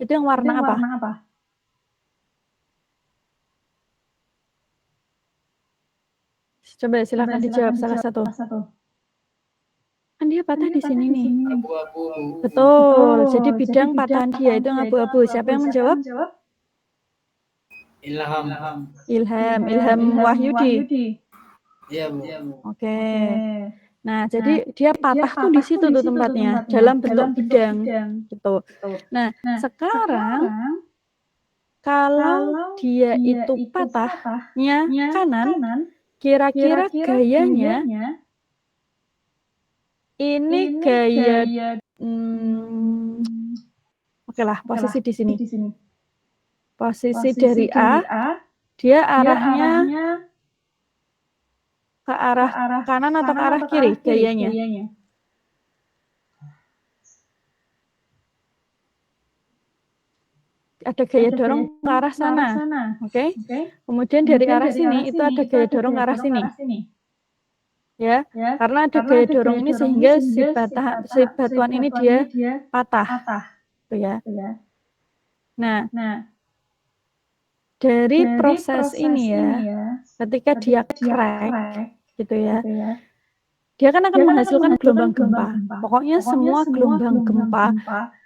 Itu yang warna apa? Coba silakan dijawab salah satu. Kan dia patah di sini nih. Abu-abu. Betul. Jadi bidang patahan dia itu yang abu-abu. Siapa yang menjawab? Ilham Wahyudi. Iya, Bu. Oke. Nah, jadi dia patah tuh di situ tuh tempatnya, dalam bentuk bidang gitu. Nah, sekarang kalau dia itu patahnya kanan, kira-kira gayanya ini gaya oke lah, posisi di sini. Posisi dari A, dia arahnya ke arah kanan atau ke arah kiri gayanya? Ada gaya dorong ke arah sana, oke? Kemudian dari arah sini itu ada gaya dorong ke arah sini, ya? Karena ada gaya dorong ini sehingga si batuan ini dia patah, tuh ya. Nah, dari proses ini ya, ketika dia crack, gitu ya, dia kan akan menghasilkan gelombang gempa. Pokoknya semua gelombang gempa,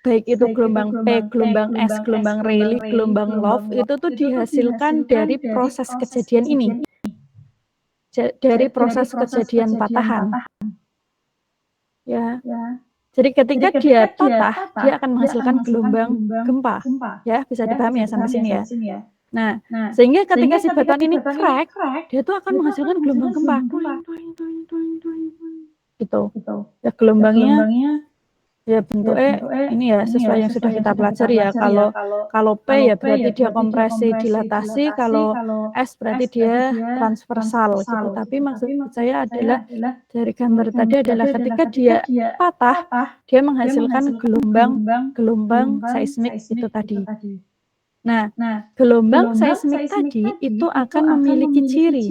baik itu gelombang P, gelombang S, gelombang Rayleigh, gelombang Love, itu tuh dihasilkan dari proses kejadian ini. Dari proses kejadian patahan. Ya. Jadi ketika dia patah, dia akan menghasilkan gelombang gempa. Ya, bisa dipahami ya sampai sini ya. Nah, sehingga ketika si batuan ini crack, dia tuh akan menghasilkan gelombang gempa. Gitu. Ya gelombangnya ya bentuknya ini ya sesuai yang sudah kita pelajari ya. Kalau P ya berarti dia kompresi dilatasi, kalau S berarti dia transversal gitu. Tapi maksud saya adalah dari gambar tadi adalah ketika dia patah, dia menghasilkan gelombang seismik itu tadi. Nah, gelombang seismik tadi itu akan memiliki ciri.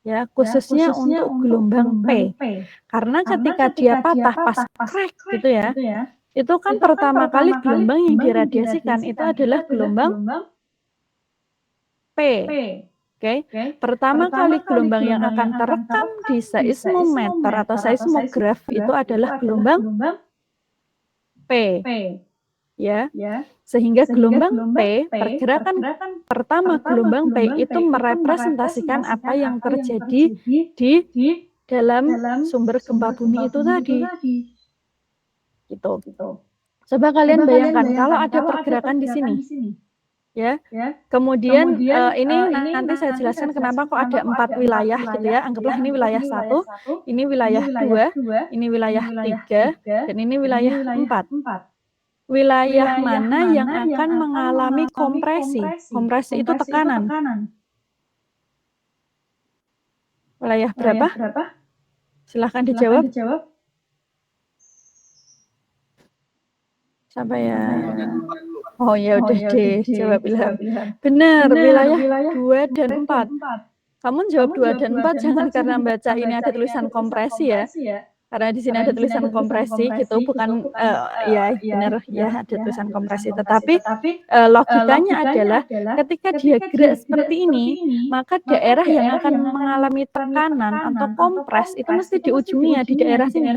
Ya, khususnya untuk gelombang P. Karena ketika dia patah pas crack gitu ya, itu kan pertama kali gelombang yang diradiasikan itu adalah gelombang P. Oke. Pertama kali gelombang yang akan terekam di seismometer atau seismograf itu adalah gelombang P. Ya. Sehingga gelombang P, pergerakan pertama gelombang P itu merepresentasikan apa yang terjadi di dalam sumber gempa bumi itu tadi. Gitu. Coba kalian bayangkan kalau ada pergerakan di sini. Ya. Kemudian ini nanti saya jelaskan kenapa kok ada 4 wilayah gitu ya. Anggaplah ini wilayah 1, ini wilayah 2, ini wilayah 3, dan ini wilayah 4. Wilayah mana yang akan mengalami kompresi? Kompresi itu tekanan. Wilayah berapa? Silahkan dijawab. Siapa ya? Oh ya udah deh, jawab Ilham. Benar, wilayah 2 dan 4. Kamu jawab 2 dan 4 jangan karena baca ini ada tulisan kompresi ya. Karena di sini ada tulisan kompresi gitu, bukan ya benar ya ada tulisan kompresi, tetapi logikanya adalah ketika dia gerak seperti ini, maka daerah yang akan mengalami tekanan atau kompres itu mesti di ujungnya di daerah sini.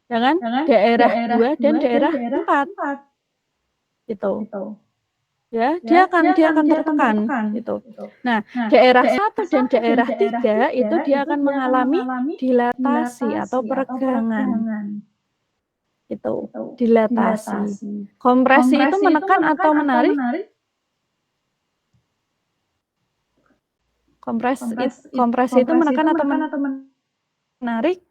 Ya kan? Daerah 2 dan daerah 4. Gitu. Ya, dia akan tertekan gitu. Nah, daerah 1 dan daerah 3 itu dia akan mengalami dilatasi atau peregangan. Gitu, dilatasi. Kompresi itu menekan atau menarik? Kompresi itu menekan atau menarik?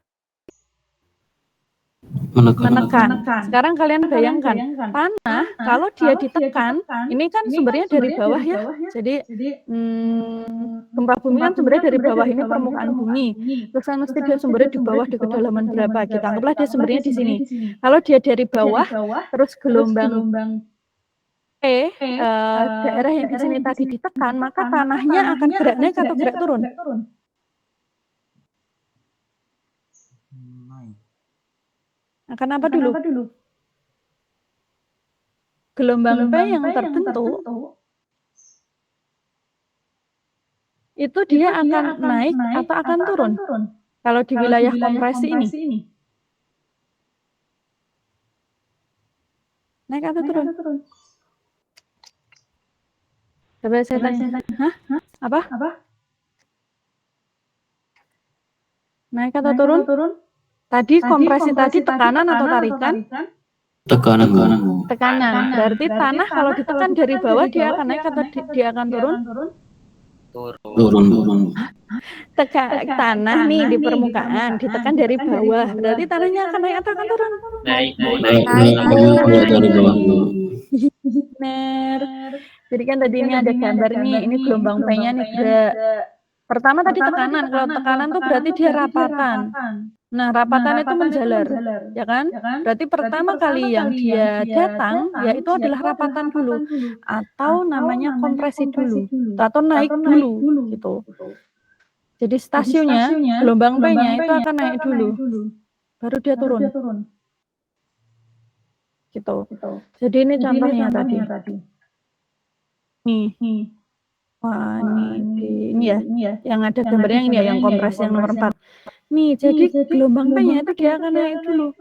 Menekan. Sekarang kalian bayangkan, tanah kalau dia ditekan, ini kan sumbernya dari bawah ya. Jadi gempa bumi kan sumbernya dari bawah, ini permukaan bumi. Terus kan mesti dia sumbernya di bawah di kedalaman berapa? Kita anggaplah dia sumbernya di sini. Kalau dia dari bawah, terus gelombang daerah yang di sini tadi ditekan, maka tanahnya akan gerak naik atau gerak turun? Akan apa dulu? Gelombang P yang terbentuk itu dia akan naik atau akan turun kalau di wilayah kompresi ini? Naik atau turun? Coba saya tanya. Hah? Apa? Naik atau turun? Tadi kompresi tadi tekanan atau tarikan? Tekanan. Berarti tanah kalau ditekan dari bawah dia akan naik atau dia akan turun? Turun. Tanah nih di permukaan ditekan dari bawah, berarti tanahnya akan naik atau akan turun? Naik dari bawah. Benar. Jadi kan tadi ini ada gambarnya, ini gelombang P-nya nih gerak. Pertama tadi tekanan, kalau tekanan tuh berarti dia rapatan. Nah, rapatan itu menjalar, ya kan? Berarti pertama kali yang dia datang, ya itu adalah rapatan dulu, atau namanya kompresi dulu, atau naik dulu, gitu. Jadi stasiunnya, gelombang P-nya itu akan naik dulu, baru dia turun. Gitu. Jadi ini contohnya tadi. Nih. Wah, ini ya, yang ada gambarnya ini ya, yang kompresi yang nomor 4. Nih, jadi gelombang P-nya itu dia akan naik dulu.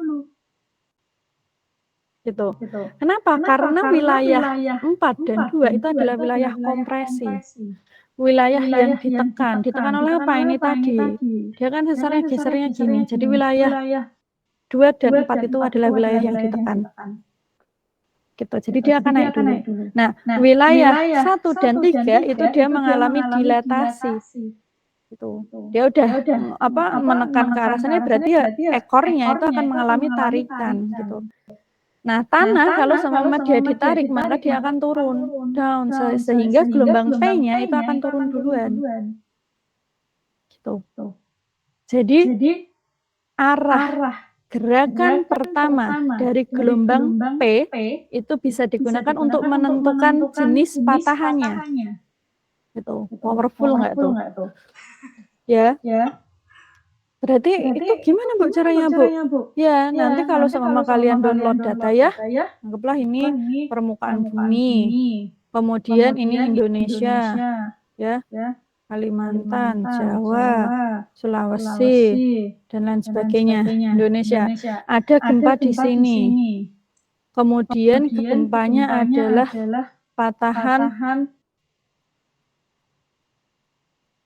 Gitu. Kenapa? Karena wilayah 4 dan 2 itu adalah wilayah kompresi. Wilayah yang ditekan oleh apa ini tadi? Dia kan gesernya gini. Jadi wilayah 2 dan 4 itu adalah wilayah yang ditekan. Gitu. Jadi dia akan naik dulu. Nah, wilayah 1 dan 3 itu dia mengalami dilatasi. Gitu. Dia udah menekan ke arah sana, berarti ya ekornya itu akan mengalami tarikan gitu. Nah, tanah kalau sama dia ditarik maka dia akan turun down sehingga gelombang P-nya itu akan turun duluan. Gitu. Jadi arah gerakan pertama dari gelombang P itu bisa digunakan untuk menentukan jenis patahannya. Gitu. Powerful nggak tuh? Ya. Berarti itu gimana Bu caranya Bu? Ya, nanti kalau sama kalian download data ya, anggaplah ini permukaan bumi, kemudian ini Indonesia, ya, Kalimantan, Jawa, Sulawesi, dan lain sebagainya. Indonesia. Ada gempa di sini. Kemudian gempanya adalah patahan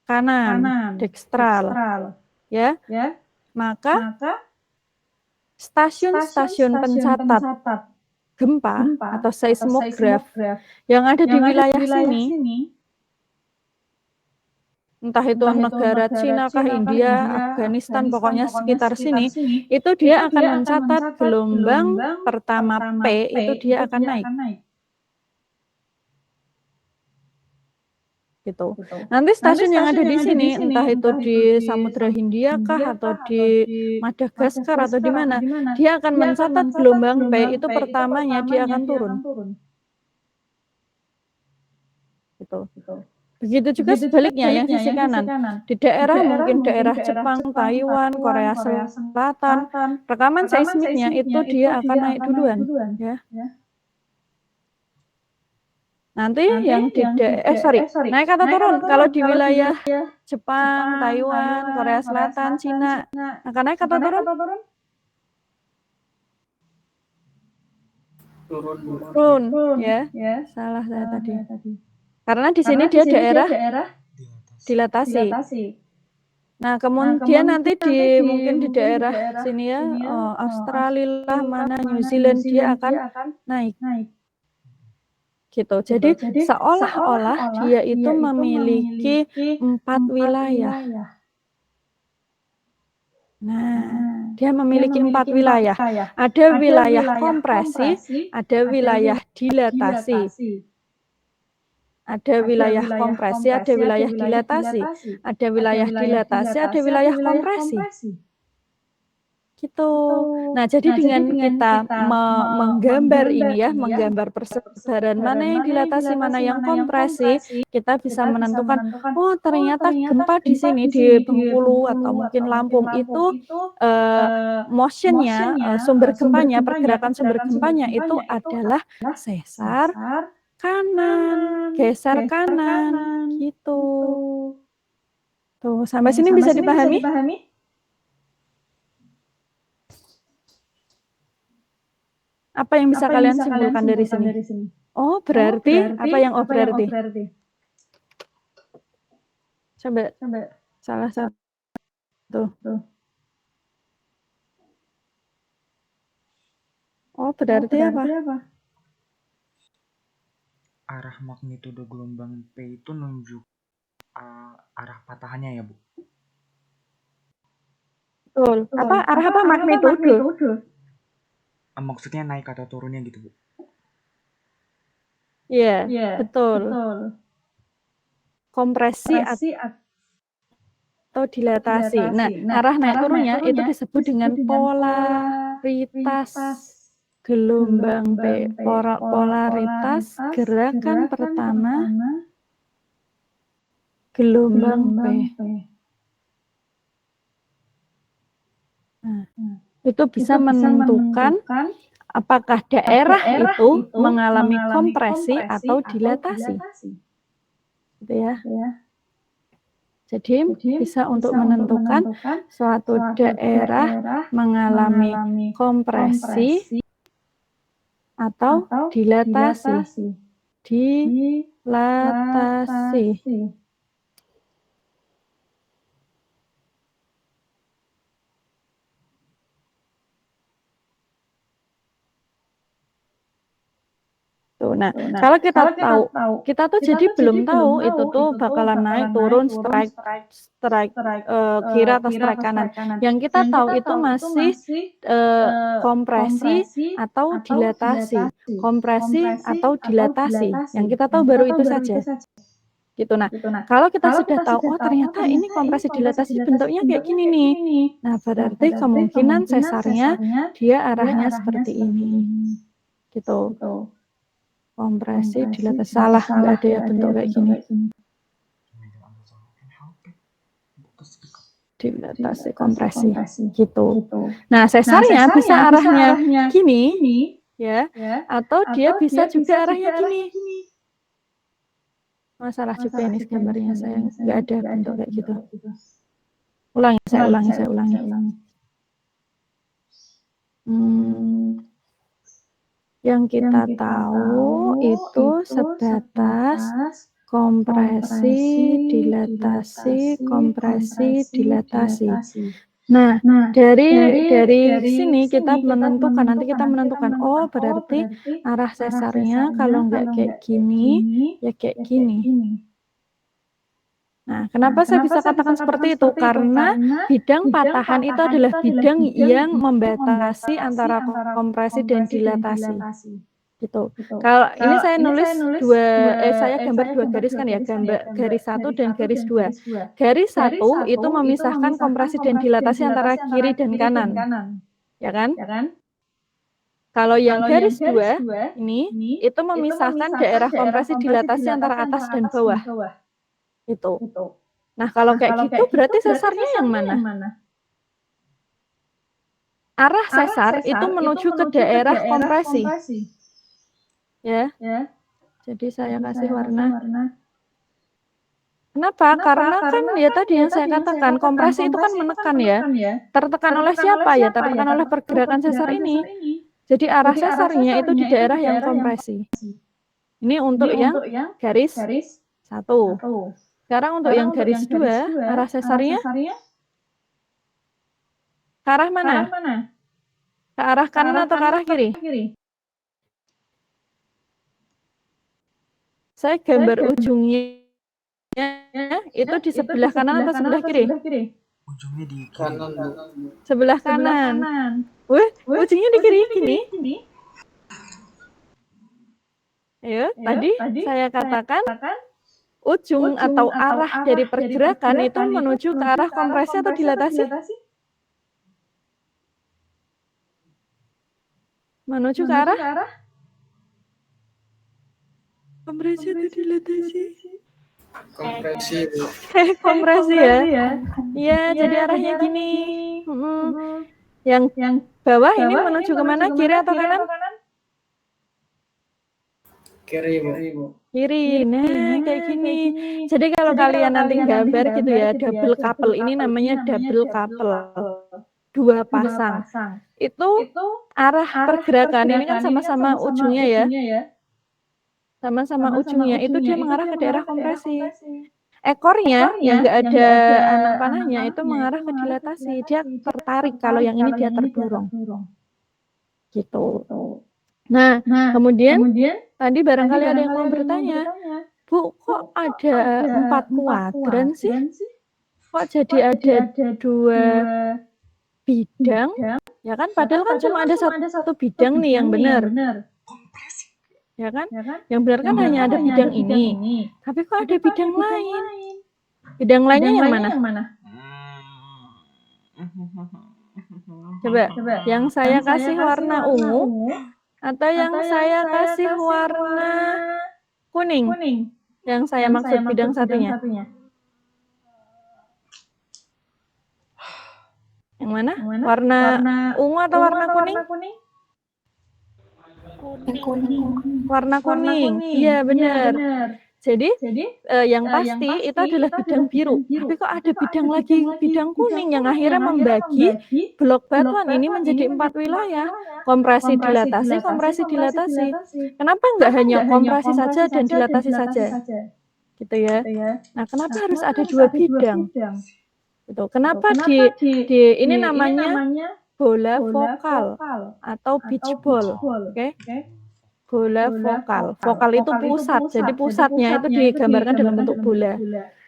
kanan, dekstral. Ya, maka stasiun-stasiun pencatat gempa atau seismograf yang ada di wilayah sini, entah itu negara Cina kah, India, Afghanistan, pokoknya sekitar sini, itu dia akan mencatat gelombang pertama P itu dia akan naik. Gitu. Nanti stasiun yang ada di sini, entah itu di Samudra Hindia kah atau di Madagaskar atau di mana, dia akan mencatat gelombang P itu pertamanya dia akan turun. Gitu. Begitu juga sebaliknya yang sisi kanan. Di daerah mungkin daerah Jepang, Taiwan, Korea Selatan, rekaman seismiknya itu dia akan naik duluan, ya. Nanti yang naik atau turun? Kalau di wilayah Jepang, Taiwan, Korea Selatan, Cina, akan naik atau turun? Turun, ya. Salah saya tadi. Karena di sini dia daerah dilatasi. Nah, kemudian nanti mungkin di daerah sini ya, Australia lah, mana New Zealand dia akan naik. Gitu. Jadi seolah-olah dia itu memiliki 4 wilayah. Nah, dia memiliki 4 wilayah. Ada wilayah kompresi, ada wilayah dilatasi. Ada wilayah kompresi, ada wilayah dilatasi. Ada wilayah dilatasi, ada wilayah kompresi. Gitu. Nah, jadi dengan kita menggambar ini ya, menggambar persebaran mana yang dilatasi, mana yang kompresi, kita bisa menentukan, oh ternyata gempa di sini di Bengkulu atau mungkin Lampung itu motionnya, sumber gempanya, pergerakan sumber gempanya itu adalah sesar kanan, geser kanan, gitu. Tuh, sampai sini bisa dipahami? Apa yang bisa kalian simpulkan dari sini? Oh, berarti apa yang berarti? Coba salah satu. Oh, berarti apa? Arah magnitudo gelombang P itu nunjuk arah patahannya ya, Bu? Betul. Arah apa magnitudo? Maksudnya naik atau turunnya gitu, Bu? Iya, betul. Kompresi atau dilatasi. Nah, arah naik turunnya itu disebut dengan polaritas gelombang P. Polaritas gerakan pertama gelombang P. Nah, itu bisa menentukan apakah daerah itu mengalami kompresi atau dilatasi. Gitu ya. Jadi bisa untuk menentukan suatu daerah mengalami kompresi atau dilatasi. Nah, kalau kita tahu, kita tuh jadi belum tahu itu tuh bakalan naik, turun, strike kiri atau strike kanan. Yang kita tahu itu masih kompresi atau dilatasi, kompresi atau dilatasi. Yang kita tahu baru itu saja. Gitu. Nah, kalau kita sudah tahu, oh ternyata ini kompresi dilatasi bentuknya kayak gini nih. Nah, berarti kemungkinan sesarnya dia arahnya seperti ini. Gitu. Kompresi dilatasi. Salah, nggak ada ya bentuk kayak gini. Dilatasi kompresi. Gitu. Nah, sesarnya bisa arahnya gini, ya, atau dia bisa juga arahnya gini. Masalah juga ini gambarnya, saya nggak ada bentuk kayak gitu. Saya ulangi. Yang kita tahu itu sebatas kompresi, dilatasi, kompresi, dilatasi. Nah, dari sini kita menentukan, nanti kita menentukan, oh berarti arah sesarnya kalau nggak kayak gini, ya kayak gini. Nah, kenapa saya bisa katakan seperti itu? Karena bidang patahan itu adalah bidang yang membatasi antara kompresi dan dilatasi. Gitu. Kalau ini saya nulis saya gambar dua garis kan ya, gambar garis 1 dan garis 2. Garis 1 itu memisahkan kompresi dan dilatasi antara kiri dan kanan. Ya kan? Kalau yang garis 2 ini itu memisahkan daerah kompresi dilatasi antara atas dan bawah. Itu. Nah, kalau kayak gitu berarti sesarnya yang mana? Arah sesar itu menuju ke daerah kompresi. Ya. Jadi saya kasih warna. Kenapa? Karena kan ya tadi yang saya katakan kompresi itu kan menekan ya. Tertekan oleh siapa ya? Tertekan oleh pergerakan sesar ini. Jadi arah sesarnya itu di daerah yang kompresi. Ini untuk yang garis 1. Sekarang untuk yang garis 2, arah sesarnya ke arah mana? Ke arah kanan atau ke arah kiri? Saya gambar ujungnya itu di sebelah kanan atau sebelah kiri? Ujungnya di kanan. Sebelah kanan. Wih, ujungnya di kiri gini. Ayo, tadi saya katakan ujung atau arah dari pergerakan itu menuju ke arah kompresi atau dilatasi? Menuju ke arah kompresi atau dilatasi? Kompresi ya. Iya, jadi arahnya gini. Yang bawah ini menuju kemana? Kiri atau kanan? Kiri. Nah, kayak gini. Jadi kalau kalian nanti gambar gitu ya, double couple, ini namanya double couple. 2 pasang. Itu arah pergerakan ini kan sama-sama ujungnya ya. Sama-sama ujungnya itu dia mengarah ke daerah kompresi. Ekornya yang nggak ada anak panahnya itu mengarah ke dilatasi. Dia tertarik, kalau yang ini dia terdorong. Gitu. Nah, kemudian tadi barangkali ada yang mau bertanya, Bu, kok ada 4 kuadran sih? Kok jadi ada 2 bidang? Ya kan, padahal kan cuma ada satu bidang nih yang benar. Ya kan? Yang benar kan hanya ada bidang ini. Tapi kok ada bidang lain? Bidang lainnya yang mana? Coba, yang saya kasih warna ungu atau yang saya kasih warna kuning? Yang saya maksud bidang satunya. Yang mana? Warna ungu atau warna kuning? Warna kuning. Iya, benar. Jadi yang pasti itu adalah bidang biru. Tapi kok ada bidang lagi, bidang kuning yang akhirnya membagi blok batuan ini menjadi 4 wilayah. Kompresi dilatasi, kompresi dilatasi. Kenapa enggak hanya kompresi saja dan dilatasi saja? Gitu ya. Nah, kenapa harus ada 2 bidang? Gitu. Kenapa ini namanya bola vokal atau beach ball, oke? bola vokal. Vokal itu pusat, jadi pusatnya itu digambarkan dalam bentuk bola.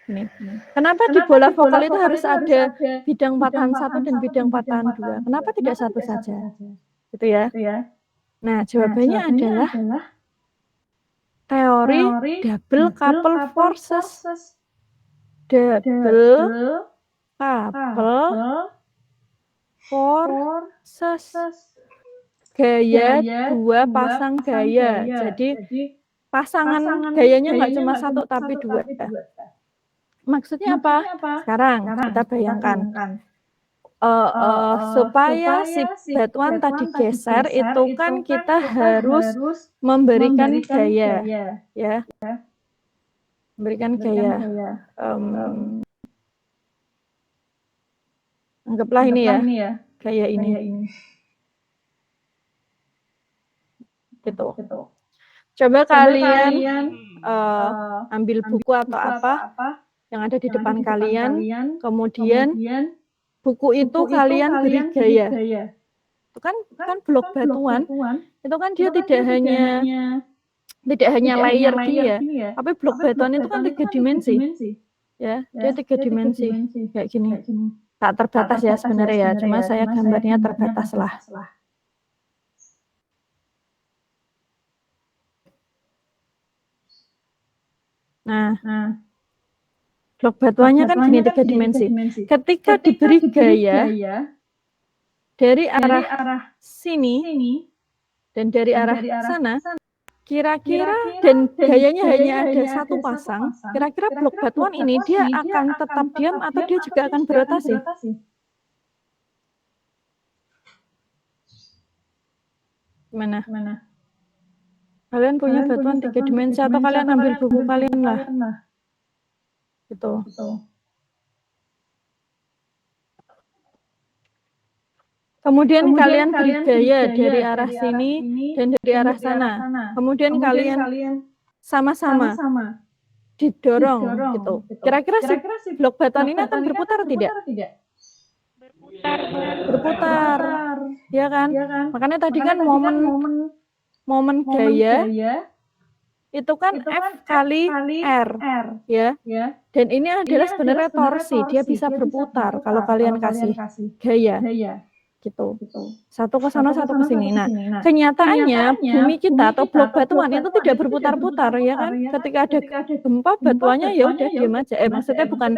Ini. Kenapa di bola vokal itu harus ada bidang patahan 1 dan bidang patahan 2? Kenapa tidak satu saja? Gitu ya. Nah, jawabannya adalah teori double couple forces. Double couple forces. Gaya dua pasang gaya. Jadi pasangan gayanya nggak cuma satu tapi dua. Maksudnya apa? Sekarang kita bayangkan. Supaya si batuan tadi geser itu kan kita harus memberikan gaya, ya, memberikan gaya. Anggaplah ini ya, gaya ini. Gitu. Coba kalian ambil buku atau apa yang ada di depan kalian, kemudian buku itu kalian beri gaya. Itu kan blok batuan, itu kan dia tidak hanya layer gini ya, tapi blok batuan itu kan 3 dimensi. Ya, dia 3 dimensi kayak gini. Tak terbatas ya sebenarnya ya, cuma saya gambarnya terbatas lah. Nah, blok batuannya kan gini 3 dimensi. Ketika diberi gaya dari arah sini dan dari arah sana, kira-kira dan gayanya hanya ada satu pasang, kira-kira blok batuan ini dia akan tetap diam atau dia juga akan berotasi? Gimana? Kalian punya batuan 3 dimensi atau kalian ambil buku kalian lah. Gitu. Kemudian kalian beri gaya dari arah sini dan dari arah sana. Kemudian kalian sama-sama didorong gitu. Kira-kira si blok batuan ini akan berputar atau tidak? Berputar. Ya kan? Makanya tadi kan momen gaya itu kan F kali R, ya. Dan ini adalah sebenarnya torsi, dia bisa berputar kalau kalian kasih gaya, gitu. Satu ke sana, satu ke sini. Nah, kenyataannya bumi kita atau blok batuan itu tidak berputar-putar, ya kan? Ketika ada gempa, batuannya ya udah diam aja. Maksudnya bukan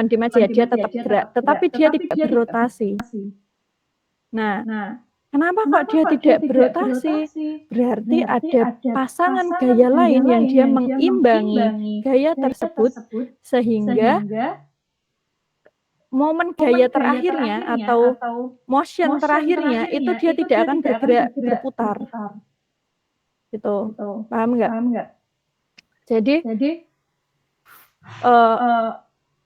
diam aja ya, dia tetap gerak, tetapi dia tidak berotasi. Nah, kenapa kok dia tidak berotasi? Berarti ada pasangan gaya lain yang dia mengimbangi gaya tersebut sehingga momen gaya terakhirnya atau motion terakhirnya itu dia tidak akan berputar. Gitu. Paham nggak? Jadi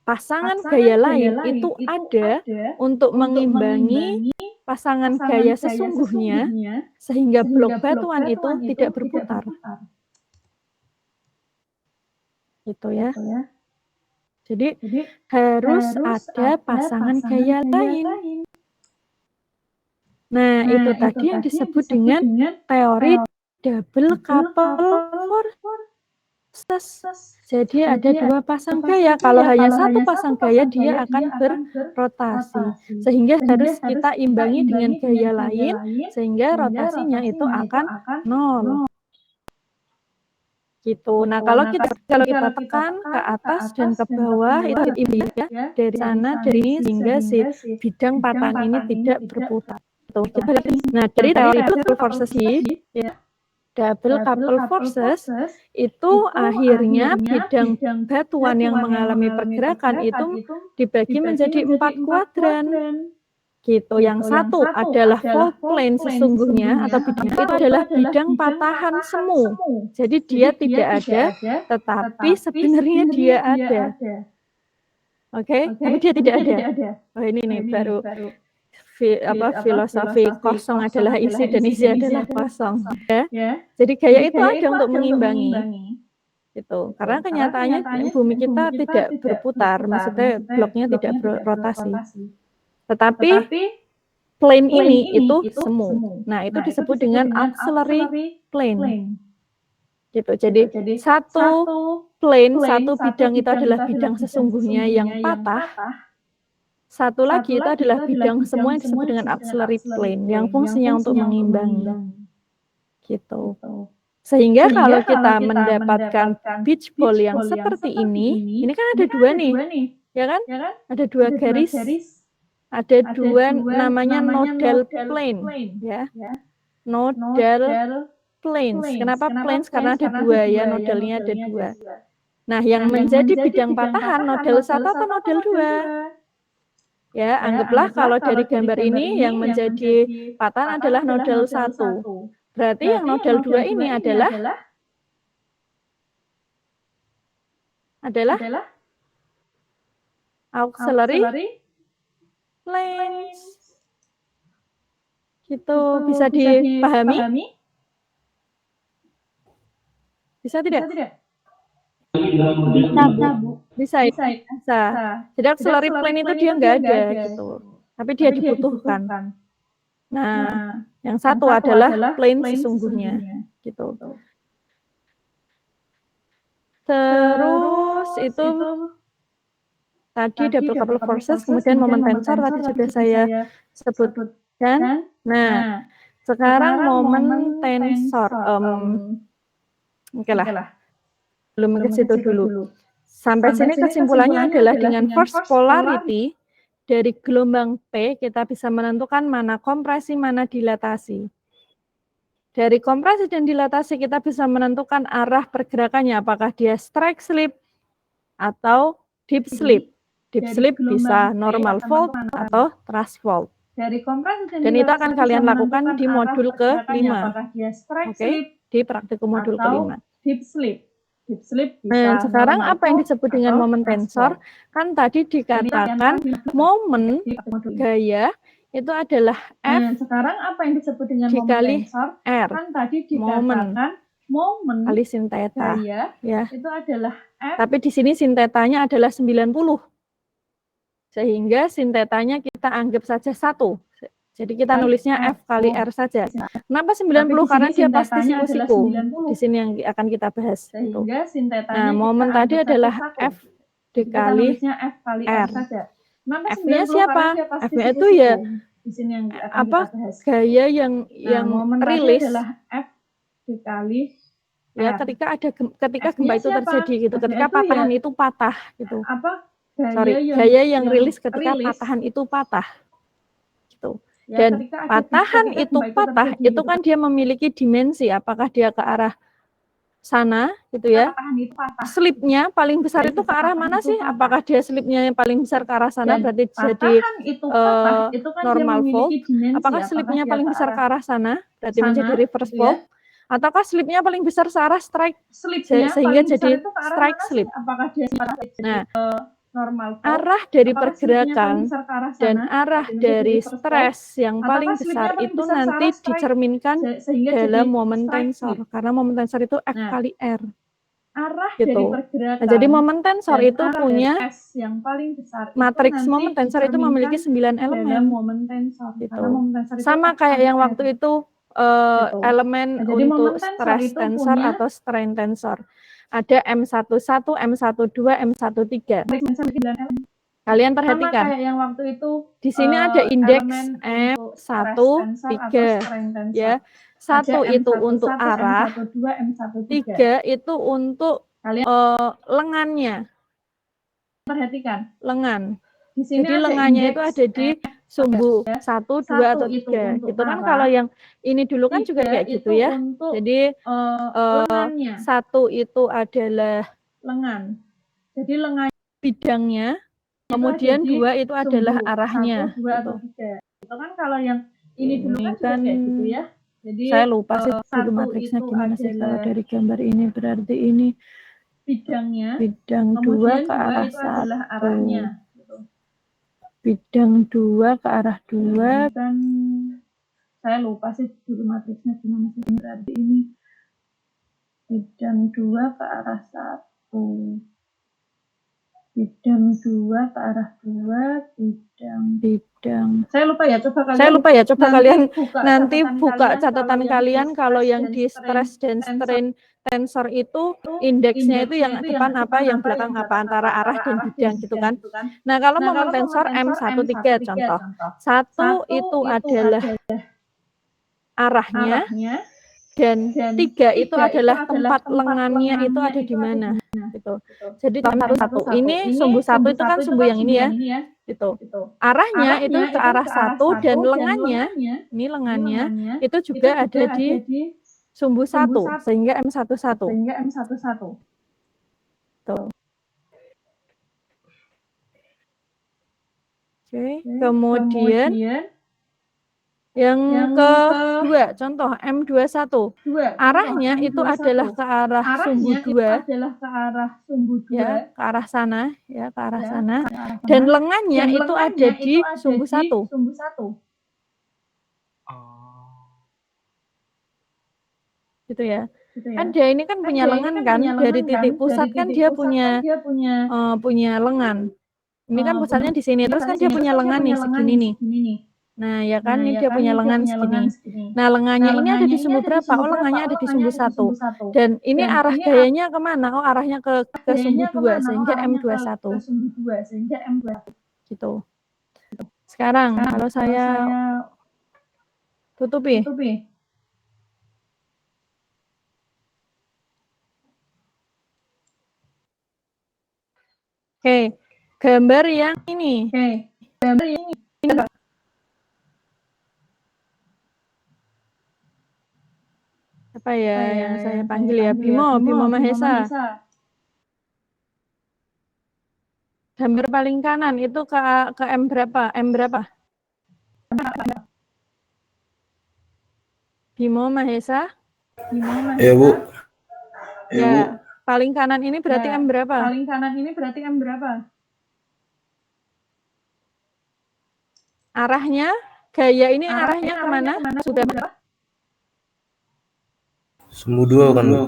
pasangan gaya lain itu ada untuk mengimbangi pasangan gaya sesungguhnya sehingga blok batuan itu tidak berputar. Gitu ya. Jadi harus ada pasangan gaya lain. Nah, itu tadi yang disebut dengan teori double couple forces. Jadi ada 2 pasang gaya. Kalau hanya satu pasang gaya, dia akan berrotasi. Sehingga harus kita imbangi dengan gaya lain, sehingga rotasinya itu akan 0. Gitu. Nah, kalau kita tekan ke atas dan ke bawah, itu imbangi ya, dari sana, dari ini, sehingga si bidang patahan ini tidak berputar. Nah, dari teori double forces ya, double couple forces itu akhirnya bidang batuan yang mengalami pergerakan itu dibagi menjadi 4 kuadran. Gitu. Yang satu adalah fault plane sesungguhnya atau bidang itu adalah bidang patahan semu. Jadi dia tidak ada, tetapi sebenarnya dia ada. Oke, tapi dia tidak ada. Oh, ini nih baru filosofi kosong adalah isi dan isi adalah kosong. Ya. Jadi gaya itu ada untuk mengimbangi. Gitu. Karena kenyataannya bumi kita tidak berputar, maksudnya bloknya tidak berotasi. Tetapi plane ini itu semu. Nah, itu disebut dengan auxiliary plane. Gitu. Jadi satu plane, satu bidang itu adalah bidang sesungguhnya yang patah. Satu lagi itu adalah bidang semua yang disebut dengan auxiliary plane yang fungsinya untuk mengimbangi. Gitu. Sehingga kalau kita mendapatkan beach ball yang seperti ini kan ada dua nih, ya kan? Ada dua garis, ada dua namanya nodal plane, ya. Nodal planes. Kenapa planes? Karena ada dua ya, nodalnya ada dua. Nah, yang menjadi bidang patahan nodal 1 atau nodal 2. Ya, anggaplah kalau dari gambar ini yang menjadi patahan adalah nodal 1. Berarti yang nodal 2 ini adalah auxiliary planes. Gitu, bisa dipahami? Bisa tidak? Bisa ya? Bisa. Jadi auxiliary plane itu dia nggak ada gitu. Tapi dia dibutuhkan. Nah, yang satu adalah plane sesungguhnya gitu. Terus itu tadi double couple forces, kemudian moment tensor tadi sudah saya sebutkan. Nah, sekarang moment tensor. Oke lah. Belum ke situ dulu. Sampai sini kesimpulannya adalah dengan force polarity dari gelombang P kita bisa menentukan mana kompresi, mana dilatasi. Dari kompresi dan dilatasi kita bisa menentukan arah pergerakannya, apakah dia strike slip atau deep slip. Deep slip bisa normal fault atau thrust fault. Dan itu akan kalian lakukan di modul ke-5. Oke, di praktikum modul ke-5. Nah, sekarang apa yang disebut dengan moment tensor? Kan tadi dikatakan momen gaya itu adalah F dikali R. Momen kali sin theta. Ya. Tapi di sini sin tetanya adalah 90. Sehingga sin tetanya kita anggap saja 1. Jadi kita nulisnya F kali R saja. Kenapa 90? Karena dia pasti siku-siku. Di sini yang akan kita bahas. Itu. Nah, momen tadi adalah F dikali R. F-nya siapa? F-nya itu ya apa gaya yang rilis. Ya, ketika gempa itu terjadi gitu. Ketika patahan itu patah gitu. Gaya yang rilis ketika patahan itu patah. Gitu. Dan patahan itu patah, itu kan dia memiliki dimensi, apakah dia ke arah sana, gitu ya. Slipnya paling besar itu ke arah mana sih? Apakah dia slipnya yang paling besar ke arah sana, berarti jadi normal fault? Apakah slipnya paling besar ke arah sana, berarti menjadi reverse fault? Ataukah slipnya paling besar ke arah strike, sehingga jadi strike slip? Nah, arah dari pergerakan dan arah dari stres yang paling besar itu nanti dicerminkan dalam moment tensor, karena moment tensor itu F kali R. Gitu. Nah, jadi moment tensor itu punya matriks moment tensor itu memiliki 9 elemen. Gitu. Sama kayak yang waktu itu elemen untuk stress tensor atau strain tensor. Ada M11, M12, M13. Kalian perhatikan. Di sini ada indeks M13 ya. 1 itu untuk arah, 3 itu untuk lengannya. Lengan. Jadi lengannya itu ada di sumbu 1, 2 atau 3. Gitu kan kalau yang ini dulu kan juga kayak gitu ya. Jadi 1 itu adalah lengan. Jadi lengan bidangnya, kemudian 2 itu adalah arahnya. Gitu. Itu kan kalau yang ini dulu kan juga kayak gitu ya. Jadi saya lupa sih dulu matriksnya gimana sih kalau dari gambar ini, berarti ini bidang 2 ke arah 1. Bidang 2 ke arah 2. Dan saya lupa sih dulu matriksnya gimana sih, berarti ini bidang 2 ke arah 1. Bidang 2 ke arah 2, bidang Saya lupa ya, coba kalian nanti buka catatan kalian kalau yang di stress dan strain tensor itu indeksnya itu yang depan apa, yang belakang apa, antara arah dan bidang gitu kan. Nah, kalau momen tensor M13 contoh. 1 itu adalah arahnya dan 3 itu adalah tempat lengannya itu ada di mana gitu. Jadi satu ini sumbu 1 itu kan sumbu yang ini ya. Gitu. Arahnya itu ke arah 1 dan lengannya, ini lengannya itu juga ada di sumbu 1 sehingga M11. Tuh. Oke, kemudian yang kedua, contoh M21. Arahnya itu adalah ke arah sumbu 2. Ya, ke arah sana, ya, ke arah sana. Dan lengannya itu ada di sumbu 1. Gitu ya. Kan dia ini kan punya lengan kan, dari titik pusat kan dia punya lengan. Ini kan pusatnya di sini, terus kan dia punya lengan nih segini nih. Nah, ya kan, ini dia punya lengan segini. Nah, lengannya ini ada di sumbu berapa? Oh, lengannya ada di sumbu 1. Dan ini arah gayanya kemana? Oh, arahnya ke sumbu 2, sehingga M21. Gitu. Sekarang, kalau saya tutupi. Oke, gambar yang ini. Apa ya yang saya panggil ya? Bimo Mahesa. Gambar paling kanan itu ke M berapa? Bimo Mahesa? Ya, Bu. Ya, paling kanan ini berarti M berapa? Arahnya, gaya ini arahnya kemana? Sudah. Sumbu 2 kan, Bu.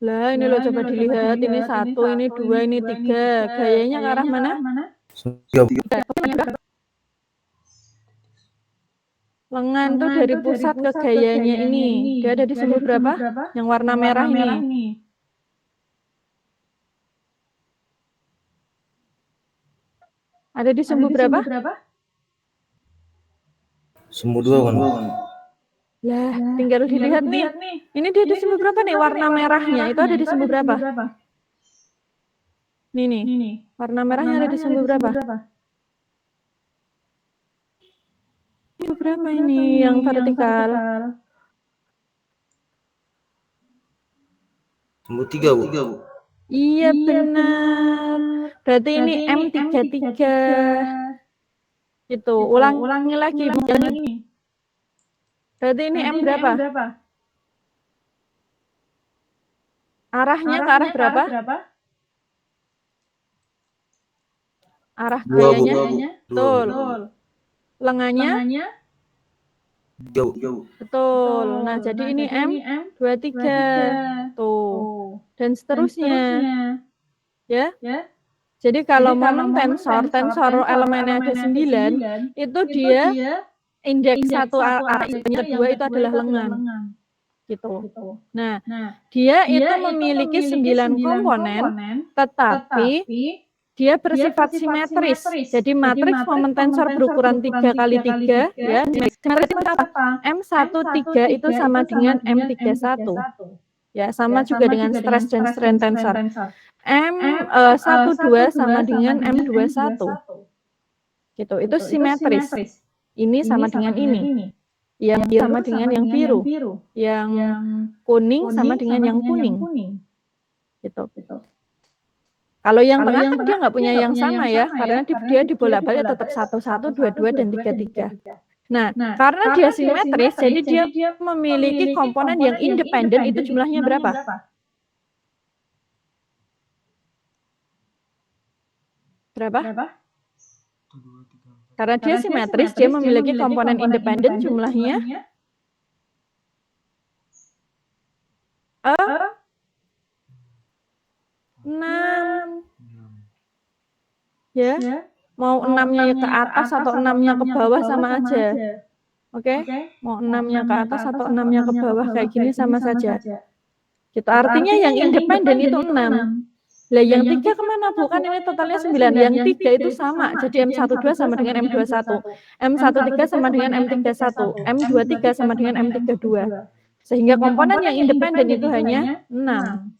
Lah, ini loh coba dilihat. Ini 1, ini 2, ini 3. Gayanya ke arah mana? Sumbu 3, Bu. Lengan tuh dari pusat ke gayanya ini. Dia ada di sumbu berapa? Yang warna merah ini. Ada di sumbu berapa? Sumbu 2 kan, Bu. Lah, tinggal dilihat nih. Ini dia di sumbu berapa nih? Warna merahnya itu ada di sumbu berapa? Nih. Warna merahnya ada di sumbu berapa? Sumbu berapa ini yang vertikal? Sumbu 3, Bu. Iya benar. Berarti ini M33. Gitu. Ulangi lagi. Berarti ini M berapa? Arahnya ke arah berapa? Arah 2, Bu. gayanya? Betul. Lengannya? Jauh. Betul. Nah, jadi ini M23. Tuh. Dan seterusnya. Ya. Jadi kalau momen tensor elemennya ada 9, itu dia indeks 1 arah, kedua itu adalah lengan. Gitu. Nah, dia itu memiliki 9 komponen, tetapi dia bersifat simetris. Jadi matriks momen tensor berukuran 3x3, ya. Simetris itu apa? M13 itu sama dengan M31. Ya, sama juga dengan stress dan strain tensor. M12 sama dengan M21. Gitu. Itu simetris. Ini sama dengan ini. Yang sama dengan yang biru. Yang kuning sama dengan yang kuning. Gitu. Kalau yang tengah kan dia nggak punya yang sama ya, karena dia dibolak-balik tetap 1, 1, 2, 2, dan 3, 3. Nah, karena dia simetris, jadi dia memiliki komponen yang independen, itu jumlahnya berapa? Berapa? Karena dia simetris, dia memiliki komponen independen, jumlahnya 6. Ya, mau 6-nya ke atas atau 6-nya ke bawah sama aja. Oke? Mau 6-nya ke atas atau 6-nya ke bawah kayak gini sama saja. Gitu. Artinya yang independen itu 6. Lah yang 3 kemana? Bukan ini totalnya 9. Yang 3 itu sama. Jadi M12 sama dengan M21. M13 sama dengan M31. M23 sama dengan M32. Sehingga komponen yang independen itu hanya 6.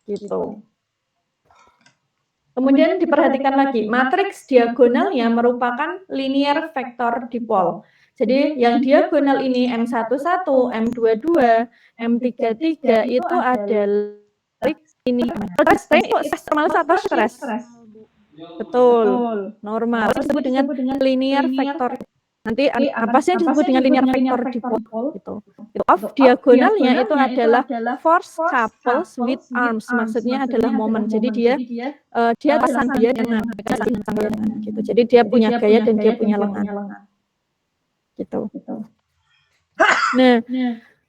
Gitu. Kemudian diperhatikan lagi, matriks diagonalnya merupakan linear vektor dipol. Jadi yang diagonal ini M11, M22, M33 itu adalah ini. Stres itu normal atau stres? Betul, normal. Disebut dengan linear vektor. Nanti apa sih yang disebut dengan linear vektor dipol? Gitu. Of diagonalnya itu adalah force couples with arms. Maksudnya adalah momen. Jadi dia pasang gaya dengan gitu. Jadi dia punya gaya dan dia punya lengan. Gitu. Nah,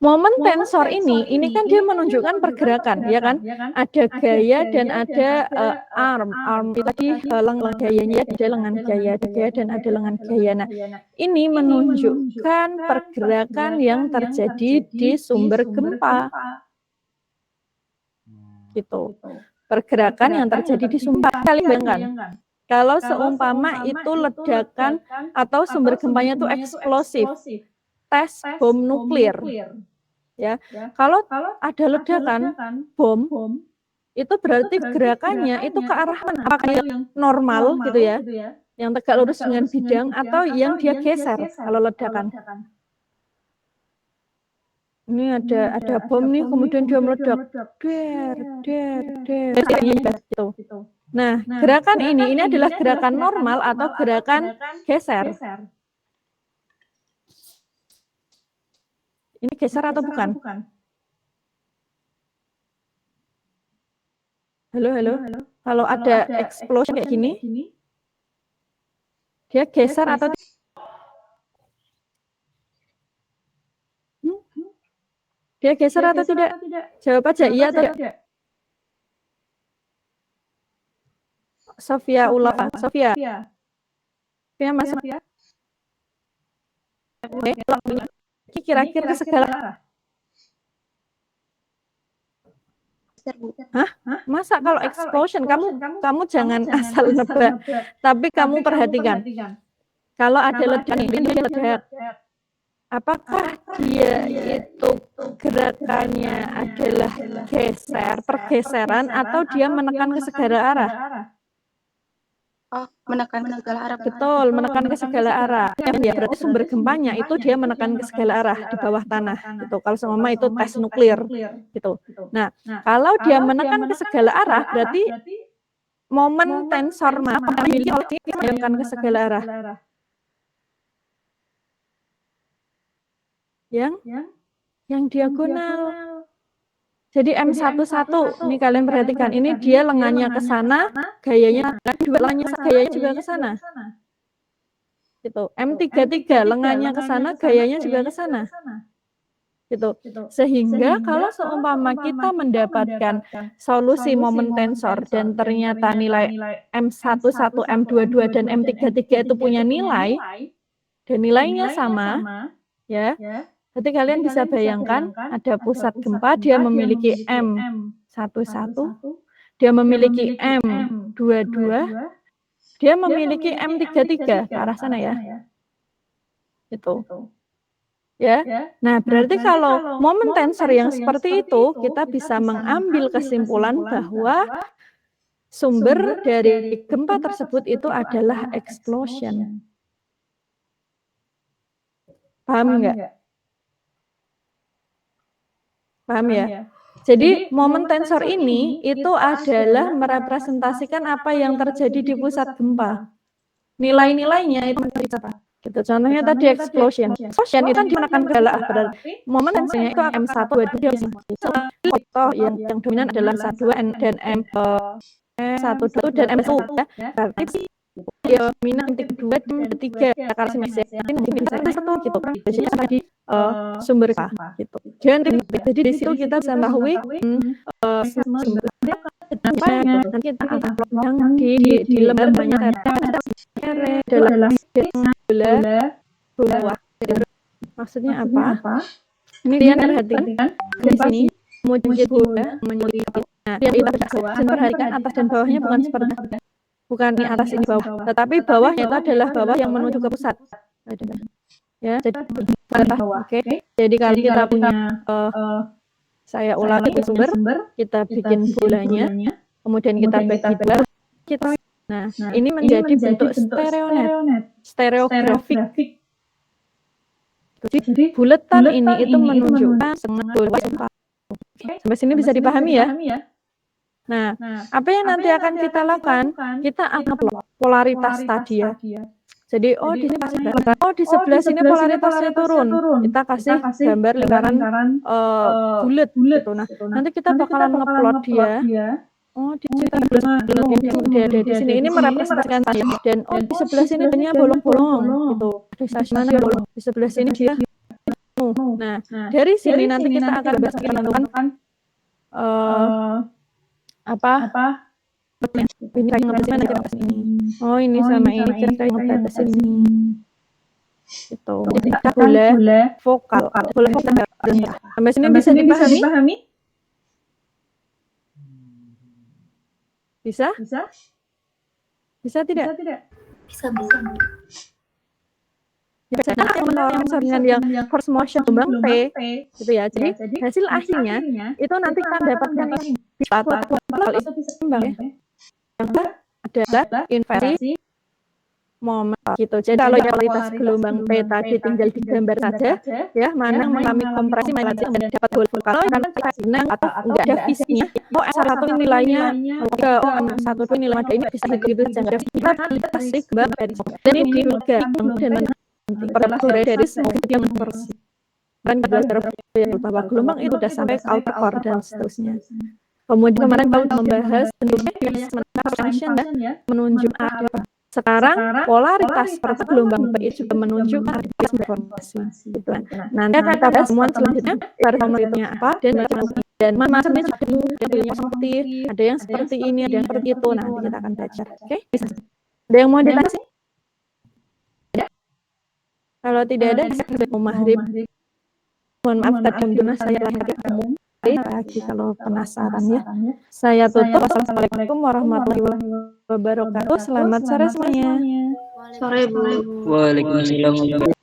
momen tensor ini kan dia menunjukkan pergerakan, ya kan? Ada gaya dan ada arm. Arm itu tadi lengan gayanya, ada lengan gaya, ada gaya dan ada lengan gaya. Nah, ini menunjukkan pergerakan yang terjadi di sumber gempa. Gitu. Pergerakan yang terjadi di sumber. Kalian bayangkan. Kalau seumpama itu ledakan atau sumber gempanya itu eksplosif, tes bom nuklir, ya. Kalau ada ledakan bom, itu berarti gerakannya itu ke arah mana? Apakah yang normal gitu ya, yang tegak lurus dengan bidang, atau yang dia geser kalau ledakan? Ini ada bom nih, kemudian dia meledak, gitu. Nah, gerakan ini adalah gerakan normal atau gerakan geser? Ini geser atau bukan? Halo. Kalau ada explosion kayak gini, dia geser atau tidak? Dia geser atau tidak? Jawab aja iya atau tidak. Sofia Ulafa. Sofia masuk. Oke, kira-kira segala arah. Hah? Masa kalau explosion kamu jangan asal nebak, tapi kamu perhatikan. Kalau ada ledakan ini ledak, apakah dia itu gerakannya adalah pergeseran atau dia menekan ke segala arah? Oh, menekan ke segala arah. Betul, menekan ke segala arah. Ya, berarti sumber gempanya itu dia menekan ke segala arah di bawah tanah gitu. Kalau seumpama itu tes nuklir gitu. Nah, kalau dia menekan ke segala arah berarti momen tensor memiliki menekan ke segala arah. Yang diagonal. Jadi M11 ini kalian perhatikan, ini dia lengannya ke sana, gayanya juga ke sana. Gitu. M33 lengannya ke sana, gayanya juga ke sana. Gitu. Sehingga kalau seumpama kita mendapatkan solusi momen tensor dan ternyata nilai M11, M22 dan M33 itu punya nilai dan nilainya sama, ya. Berarti kalian bisa bayangkan ada pusat gempa, dia memiliki M11, dia memiliki M22, dia memiliki M33 ke arah sana ya. Itu. Ya. Nah, berarti kalau momen tensor yang seperti itu, kita bisa mengambil kesimpulan bahwa sumber dari gempa tersebut itu adalah explosion. Paham nggak? Paham ya? Jadi momen tensor ini itu adalah merepresentasikan apa yang terjadi di pusat gempa. Nilai-nilainya itu apa? Gitu. Contohnya tadi explosion. Explosion itu kan menekan ke arah, berarti momen tensornya itu M1, 2, 2. Contoh yang dominan adalah M1, dan M1, 2 dan M2 ya. Berarti dominan M2 dan 3 karena simetrisnya nanti bisa satu gitu. Biasanya tadi sumber gitu. Jadi di situ kita bisa mengetahui sumber nanti kita upload yang di lembar banyak adalah bola bawah. Maksudnya apa? Ini kalian perhatikan di sini memuji bola, memuji nah, dan perhatikan atas dan bawahnya bukan ini atas ini bawah, tetapi bawahnya itu adalah bawah yang menuju ke pusat. Ya, jadi oke. Jadi kalau kita punya saya ulangi sumber, kita bikin bolanya, kemudian kita bagi dua, nah ini menjadi bentuk stereografik. Jadi buletan ini itu menunjukkan setengah bola. Sampai sini bisa dipahami ya? Nah, apa yang nanti akan kita lakukan? Kita akan polaritas tadi ya. Jadi, di sini kasih gambar. Di sebelah sini polaritasnya turun. Kita kasih gambar lingkaran bulat gitu. Nah, nanti kita bakalan ngeplot dia. Di sini dia di sini ini merepresentasikan tadi. Dan di sebelah sini hanya bolong-bolong gitu. Di mana bolong? Di sebelah sini dia. Nah, dari sini nanti kita akan menentukan apa? Ini kayak ngebatasin mana kita ini. Ini sama ini kita kayak ngebatasin ini. Gitu. Jadi kita boleh vokal. Sampai sini bisa dipahami? Bisa? Bisa tidak? Bisa. Biasanya dengan yang force motion gelombang P gitu ya. Jadi hasil akhirnya itu nanti kita dapatkan atau itu seimbang ya. Yang adalah inversi momen gitu. Jadi kalau kualitas gelombang P tadi tinggal digambar saja ya, mana mengalami kompresi mana yang dapat vokal karena atau enggak ada visinya. S1 nilainya S1 itu nilai ada ini bisa begitu saja. Kita kasih gambar dari dan ini juga dan perpuluhan dari semua yang inversi. Dan belajar yang utama gelombang itu sudah sampai outer core dan seterusnya. Kemudian kemarin kita membahas bentuknya function ya, menunjuk arah. Sekarang polaritas per gelombang P juga menunjukkan arah informasi. Gitu. Nanti akan kita bahas temuan selanjutnya parameternya apa dan macamnya juga ada yang seperti ada yang seperti ini, ada yang seperti itu. Nanti kita akan belajar. Oke? Ada yang mau ditanya sih? Kalau tidak ada, saya mau maghrib. Mohon maaf tadi saya lahir lagi kalau penasaran ya. Saya tutup. Assalamualaikum warahmatullahi wabarakatuh. Selamat sore semuanya. Sore, Bu. Waalaikumsalam.